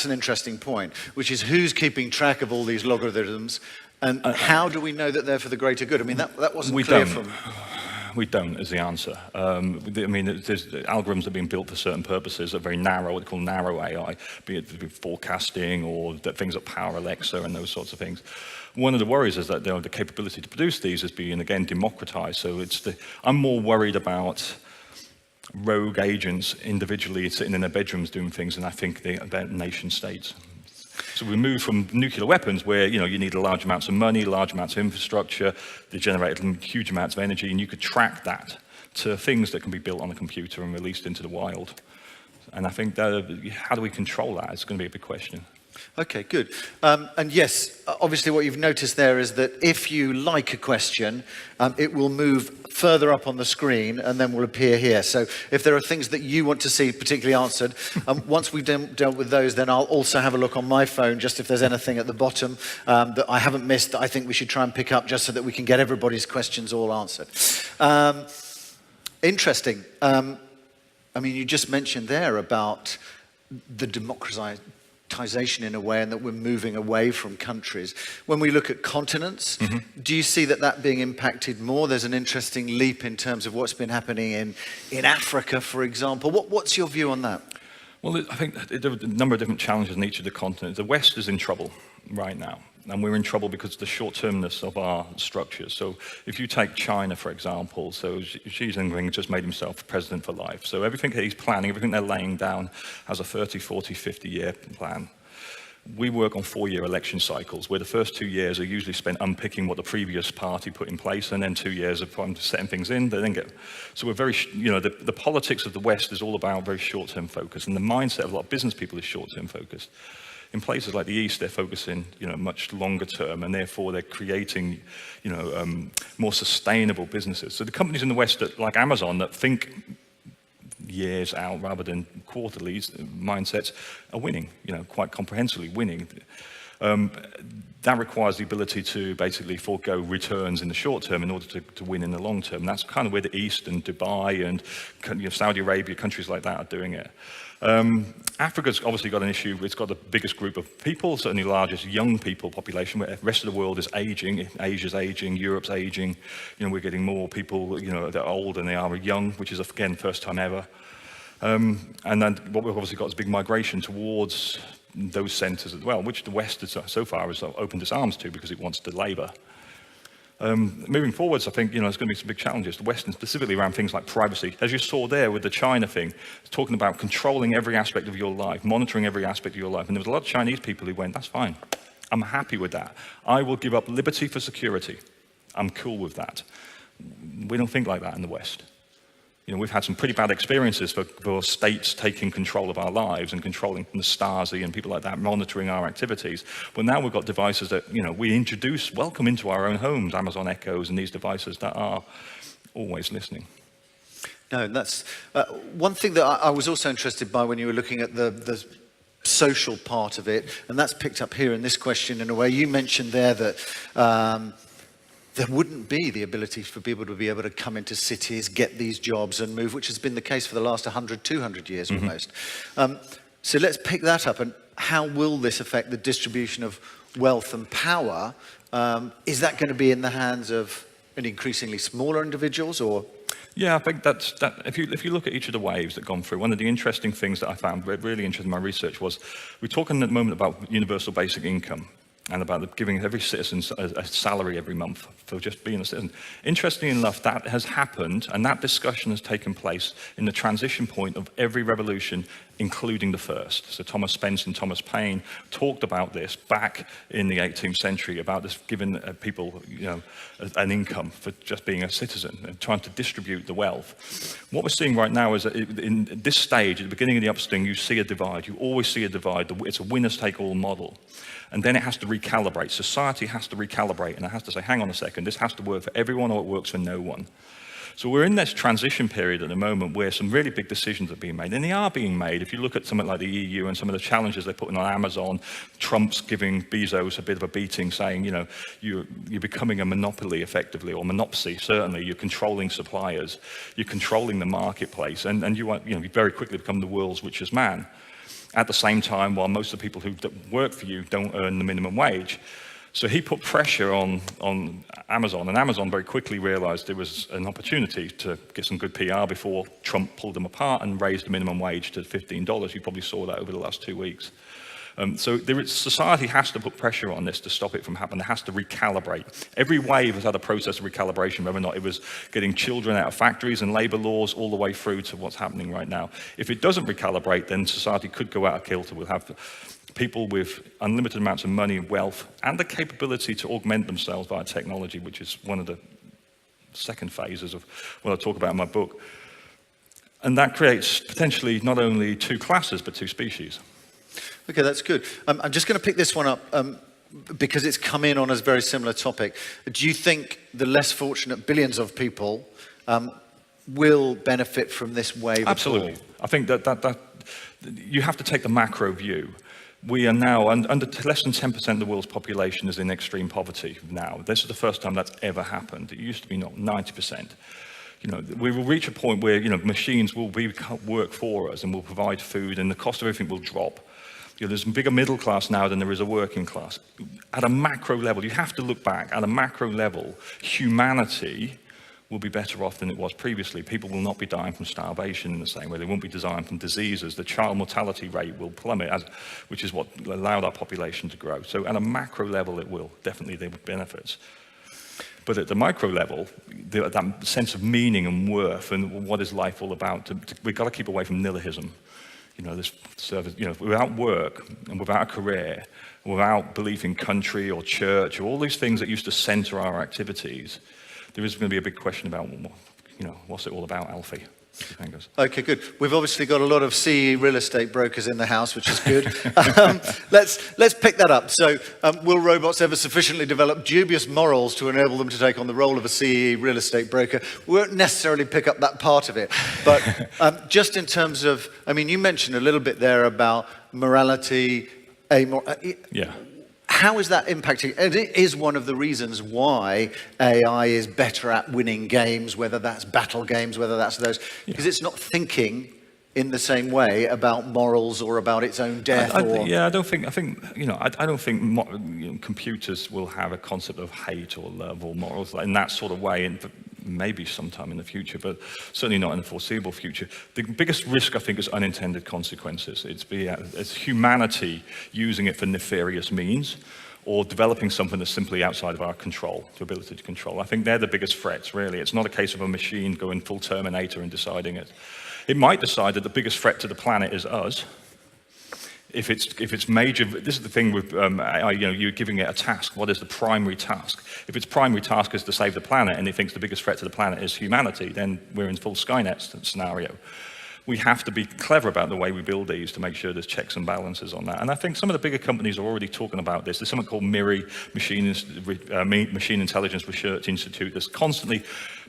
an interesting point, which is who's keeping track of all these logarithms, and how do we know that they're for the greater good? That wasn't clear from... We don't, is the answer. There's algorithms that are being built for certain purposes that are very narrow, what they call narrow AI, be it forecasting or things that power Alexa and those sorts of things. One of the worries is that the capability to produce these is being, again, democratized. So I'm more worried about rogue agents individually sitting in their bedrooms doing things than I think about nation states. So we move from nuclear weapons where, you need large amounts of money, large amounts of infrastructure, they generate huge amounts of energy, and you could track that to things that can be built on a computer and released into the wild. And I think how do we control that? It's going to be a big question. Okay, good. And yes, obviously what you've noticed there is that if you like a question, it will move further up on the screen and then will appear here. So if there are things that you want to see particularly answered, once we've dealt with those, then I'll also have a look on my phone, just if there's anything at the bottom that I haven't missed that I think we should try and pick up, just so that we can get everybody's questions all answered. Interesting. You just mentioned there about the democratization in a way, and that we're moving away from countries. When we look at continents, do you see that being impacted more? There's an interesting leap in terms of what's been happening in Africa, for example. What's your view on that? Well, I think there are a number of different challenges in each of the continents. The West is in trouble right now, and we're in trouble because of the short-termness of our structures. So if you take China, for example, so Xi Jinping just made himself president for life. So everything he's planning, everything they're laying down has a 30, 40, 50-year plan. We work on 4-year election cycles, where the first 2 years are usually spent unpicking what the previous party put in place, and then 2 years of setting things in. So we're very, the politics of the West is all about very short-term focus, and the mindset of a lot of business people is short-term focused. In places like the East, they're focusing, much longer term, and therefore they're creating, more sustainable businesses. So the companies in the West, like Amazon, that think years out rather than quarterly mindsets, are winning, quite comprehensively winning. That requires the ability to basically forego returns in the short term in order to win in the long term. And that's kind of where the East and Dubai and Saudi Arabia, countries like that, are doing it. Africa's obviously got an issue. It's got the biggest group of people, certainly the largest young people population, where the rest of the world is aging. Asia's aging, Europe's aging. We're getting more people, that are old than they are young, which is, again, first time ever. And then what we've obviously got is big migration towards those centres as well, which the West has, so far has opened its arms to because it wants to labour. Moving forwards, I think, there's going to be some big challenges. The West, and specifically around things like privacy. As you saw there with the China thing, it's talking about controlling every aspect of your life, monitoring every aspect of your life. And there was a lot of Chinese people who went, that's fine. I'm happy with that. I will give up liberty for security. I'm cool with that. We don't think like that in the West. We've had some pretty bad experiences for states taking control of our lives and controlling the Stasi and people like that, monitoring our activities. But now we've got devices that, we welcome into our own homes, Amazon Echoes and these devices that are always listening. No, that's one thing that I was also interested by when you were looking at the social part of it, and that's picked up here in this question in a way. You mentioned there that there wouldn't be the ability for people to be able to come into cities, get these jobs and move, which has been the case for the last 100, 200 years almost. So let's pick that up. And how will this affect the distribution of wealth and power? Is that going to be in the hands of an increasingly smaller individuals, or? Yeah, I think that if you look at each of the waves that have gone through, one of the interesting things that I found really interesting in my research was, we're talking at the moment about universal basic income, and about giving every citizen a salary every month for just being a citizen. Interestingly enough, that has happened, and that discussion has taken place in the transition point of every revolution, including the first. So Thomas Spence and Thomas Paine talked about this back in the 18th century, about this giving people, an income for just being a citizen and trying to distribute the wealth. What we're seeing right now is that in this stage, at the beginning of the upswing, you see a divide. You always see a divide. It's a winners-take-all model. And then it has to recalibrate. Society has to recalibrate, and it has to say, hang on a second, this has to work for everyone or it works for no one. So we're in this transition period at the moment where some really big decisions are being made, and they are being made. If you look at something like the EU and some of the challenges they're putting on Amazon, Trump's giving Bezos a bit of a beating, saying, you're becoming a monopoly effectively, or monopsy, certainly. You're controlling suppliers, you're controlling the marketplace, and you very quickly become the world's richest man. At the same time, while most of the people who work for you don't earn the minimum wage. So he put pressure on Amazon, and Amazon very quickly realized there was an opportunity to get some good PR before Trump pulled them apart and raised the minimum wage to $15. You probably saw that over the last 2 weeks. So society has to put pressure on this to stop it from happening. It has to recalibrate. Every wave has had a process of recalibration, whether or not it was getting children out of factories and labor laws all the way through to what's happening right now. If it doesn't recalibrate, then society could go out of kilter. We'll have people with unlimited amounts of money and wealth and the capability to augment themselves via technology, which is one of the second phases of what I talk about in my book. And that creates potentially not only two classes, but two species. Okay, that's good. I'm just going to pick this one up because it's come in on a very similar topic. Do you think the less fortunate billions of people will benefit from this wave? Absolutely. I think that you have to take the macro view. We are now, under less than 10% of the world's population is in extreme poverty now. This is the first time that's ever happened. It used to be not 90%. We will reach a point where, machines will work for us and will provide food, and the cost of everything will drop. There's a bigger middle class now than there is a working class. At a macro level, you have to look back. At a macro level, humanity will be better off than it was previously. People will not be dying from starvation in the same way. They won't be dying from diseases. The child mortality rate will plummet, which is what allowed our population to grow. So at a macro level, it will definitely there will be benefits. But at the micro level, that sense of meaning and worth and what is life all about, we've got to keep away from nihilism. This service, without work and without a career, without belief in country or church or all these things that used to center our activities, there is going to be a big question about, what's it all about, Alfie? Okay, good. We've obviously got a lot of CE real estate brokers in the house, which is good. Let's pick that up. So, will robots ever sufficiently develop dubious morals to enable them to take on the role of a CE real estate broker? We won't necessarily pick up that part of it. But just in terms of, you mentioned a little bit there about morality, yeah. How is that impacting? And it is one of the reasons why AI is better at winning games, whether that's battle games, whether that's those, because it's not thinking in the same way about morals or about its own death. I don't think computers will have a concept of hate or love or morals in that sort of way. Maybe sometime in the future, but certainly not in the foreseeable future. The biggest risk, I think, is unintended consequences. It's humanity using it for nefarious means or developing something that's simply outside of our control, the ability to control. I think they're the biggest threats, really. It's not a case of a machine going full Terminator and deciding it. It might decide that the biggest threat to the planet is us. If it's major, this is the thing with AI, you're giving it a task. What is the primary task? If its primary task is to save the planet and it thinks the biggest threat to the planet is humanity, then we're in full Skynet scenario. We have to be clever about the way we build these to make sure there's checks and balances on that. And I think some of the bigger companies are already talking about this. There's something called MIRI, Machine Intelligence Research Institute, that's constantly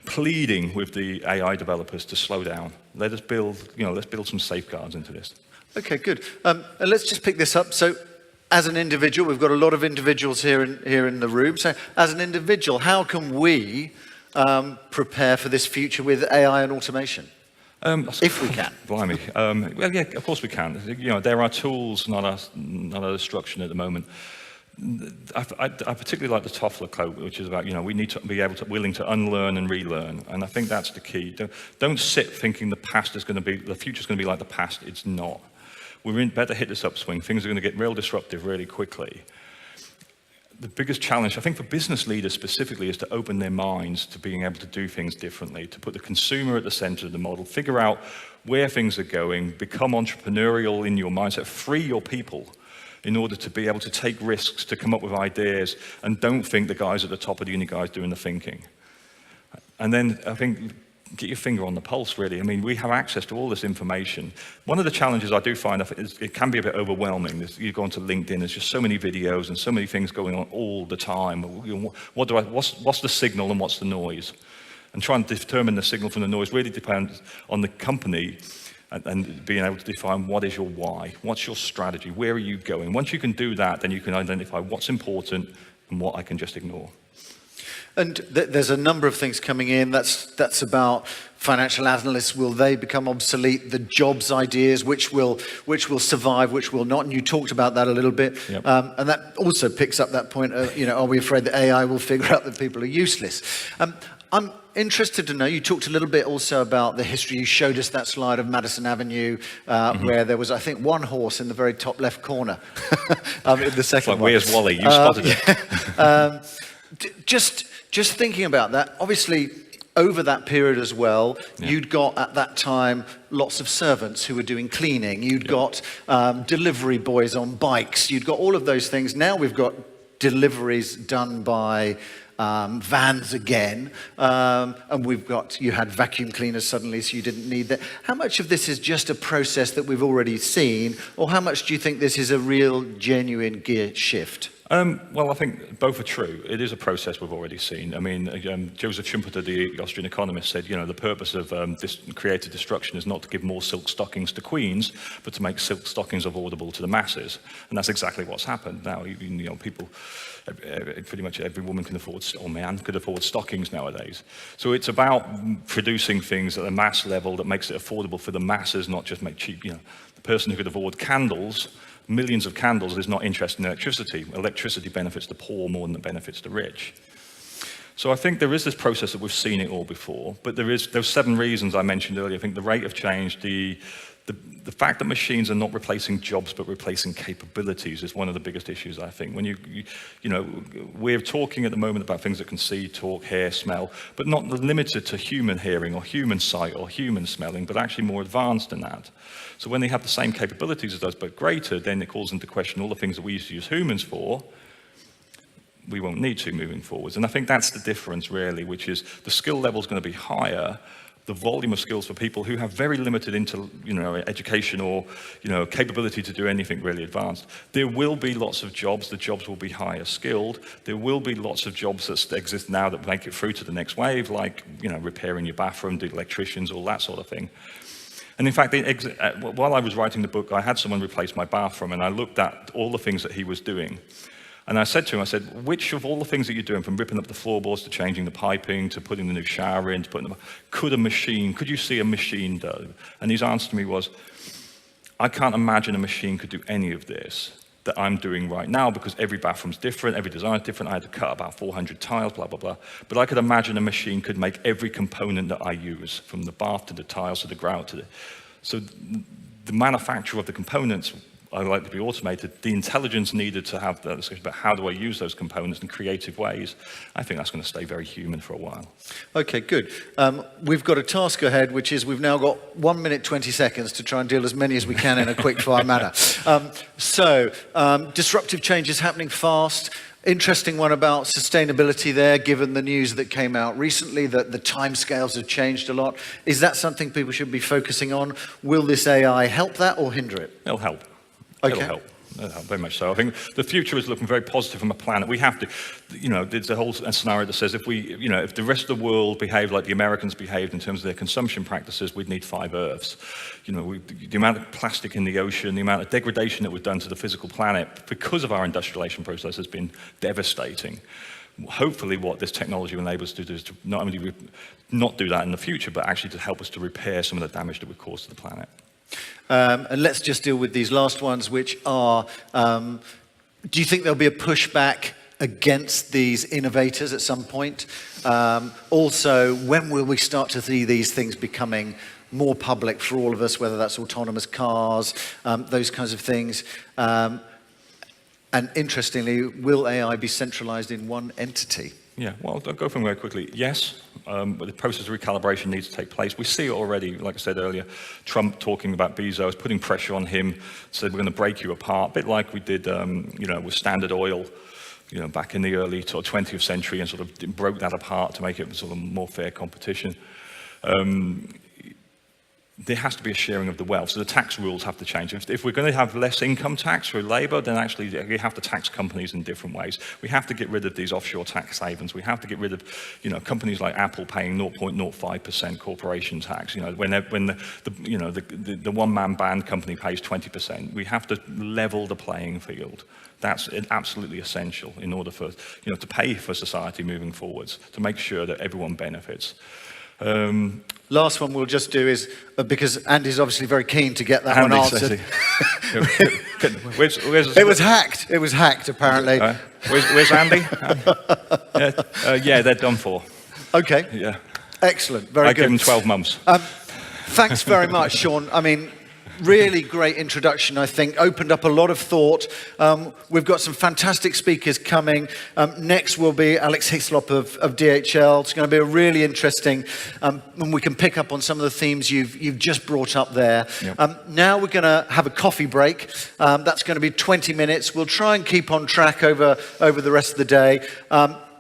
pleading with the AI developers to slow down. Let us build, let's build some safeguards into this. Okay, good. And let's just pick this up. So, as an individual, we've got a lot of individuals here in the room. So, as an individual, how can we prepare for this future with AI and automation? If we can. Blimey. Well, yeah, of course we can. There are tools, not a destruction at the moment. I particularly like the Toffler quote, which is about, we need to be willing to unlearn and relearn. And I think that's the key. Don't sit thinking the future is going to be like the past. It's not. Better hit this upswing. Things are going to get real disruptive really quickly. the biggest challenge, I think, for business leaders specifically, is to open their minds to being able to do things differently, to put the consumer at the center of the model, figure out where things are going, become entrepreneurial in your mindset, free your people in order to be able to take risks, to come up with ideas, and don't think the guys at the top are the only guys doing the thinking. And then I think, get your finger on the pulse, really. I mean, we have access to all this information. One of the challenges I do find is it can be a bit overwhelming. You go onto LinkedIn, there's just so many videos and so many things going on all the time. What's the signal and what's the noise? And trying to determine the signal from the noise really depends on the company and being able to define what is your why, what's your strategy, where are you going. Once you can do that, then you can identify what's important and what I can just ignore. And there's a number of things coming in. That's about financial analysts. Will they become obsolete? The jobs ideas, which will survive, which will not. And you talked about that a little bit. Yep. And that also picks up that point. Are we afraid that AI will figure out that people are useless? I'm interested to know, you talked a little bit also about the history. You showed us that slide of Madison Avenue where there was, I think, one horse in the very top left corner in the second one. Where's Wally? You spotted it. Just thinking about that, obviously, over that period as well, you'd got, at that time, lots of servants who were doing cleaning. You'd got delivery boys on bikes. You'd got all of those things. Now we've got deliveries done by vans again, and you had vacuum cleaners suddenly, so you didn't need that. How much of this is just a process that we've already seen, or how much do you think this is a real, genuine gear shift? Well, I think both are true. It is a process we've already seen. I mean, Joseph Schumpeter, the Austrian economist, said, the purpose of this creative destruction is not to give more silk stockings to queens, but to make silk stockings affordable to the masses. And that's exactly what's happened. Now, people, pretty much every woman can afford, or man could afford stockings nowadays. So it's about producing things at a mass level that makes it affordable for the masses, not just make cheap. The person who could afford candles, millions of candles, is not interested in electricity. Electricity benefits the poor more than it benefits the rich. So I think there is this process that we've seen it all before, but there's 7 reasons I mentioned earlier. I think the rate of change, the fact that machines are not replacing jobs but replacing capabilities is one of the biggest issues, I think. When we're talking at the moment about things that can see, talk, hear, smell, but not limited to human hearing or human sight or human smelling, but actually more advanced than that. So when they have the same capabilities as us but greater, then it calls into question all the things that we used to use humans for. We won't need to moving forwards. And I think that's the difference, really, which is the skill level is going to be higher. The volume of skills for people who have very limited education or capability to do anything really advanced. There will be lots of jobs. The jobs will be higher skilled. There will be lots of jobs that exist now that make it through to the next wave, like repairing your bathroom, the electricians, all that sort of thing. And in fact, while I was writing the book, I had someone replace my bathroom, and I looked at all the things that he was doing. And I said to him, which of all the things that you're doing, from ripping up the floorboards to changing the piping to putting the new shower in, could you see a machine do? And his answer to me was, I can't imagine a machine could do any of this that I'm doing right now, because every bathroom's different, every design's different. I had to cut about 400 tiles, blah, blah, blah. But I could imagine a machine could make every component that I use, from the bath to the tiles to the grout to So the manufacture of the components, I would like to be automated. The intelligence needed to have the discussion about how do I use those components in creative ways, I think that's going to stay very human for a while. Okay, good. We've got a task ahead, which is we've now got 1 minute, 20 seconds to try and deal as many as we can in a quick fire manner. Disruptive change is happening fast. Interesting one about sustainability there, given the news that came out recently that the timescales have changed a lot. Is that something people should be focusing on? Will this AI help that or hinder it? It'll help. Okay. It'll help. Very much so. I think the future is looking very positive from a planet. We have to, there's a whole scenario that says if the rest of the world behaved like the Americans behaved in terms of their consumption practices, we'd need 5 Earths. The amount of plastic in the ocean, the amount of degradation that we've done to the physical planet because of our industrialization process has been devastating. Hopefully what this technology will enable us to do is to not only not do that in the future, but actually to help us to repair some of the damage that we've caused to the planet. And let's just deal with these last ones, which are, do you think there'll be a pushback against these innovators at some point? Also, when will we start to see these things becoming more public for all of us, whether that's autonomous cars, those kinds of things? And interestingly, will AI be centralized in one entity? Yeah, well, I'll go from very quickly. Yes, but the process of recalibration needs to take place. We see it already, like I said earlier, Trump talking about Bezos, putting pressure on him, said we're going to break you apart, a bit like we did, with Standard Oil, back in the early 20th century, and sort of broke that apart to make it sort of more fair competition. There has to be a sharing of the wealth, so the tax rules have to change. If we're going to have less income tax for labor, then actually we have to tax companies in different ways. We have to get rid of these offshore tax havens. We have to get rid of, companies like Apple paying 0.05% corporation tax. When the one-man band company pays 20%, we have to level the playing field. That's absolutely essential in order for, to pay for society moving forwards, to make sure that everyone benefits. Last one we'll just do is, because Andy's obviously very keen to get that one answered. It was hacked. It was hacked, apparently. Where's Andy? Yeah, they're done for. Okay. Yeah. Excellent. Very good. I give them 12 months. Thanks very much, Sean. I mean, really great introduction, I think. Opened up a lot of thought. We've got some fantastic speakers coming. Next will be Alex Hislop of DHL. It's going to be a really interesting, and we can pick up on some of the themes you've just brought up there. Yep. Now we're going to have a coffee break. That's going to be 20 minutes. We'll try and keep on track over the rest of the day.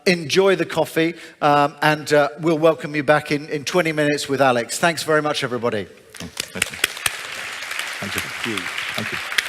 Enjoy the coffee, and we'll welcome you back in 20 minutes with Alex. Thanks very much, everybody. Thank you. Thank you. Thank you.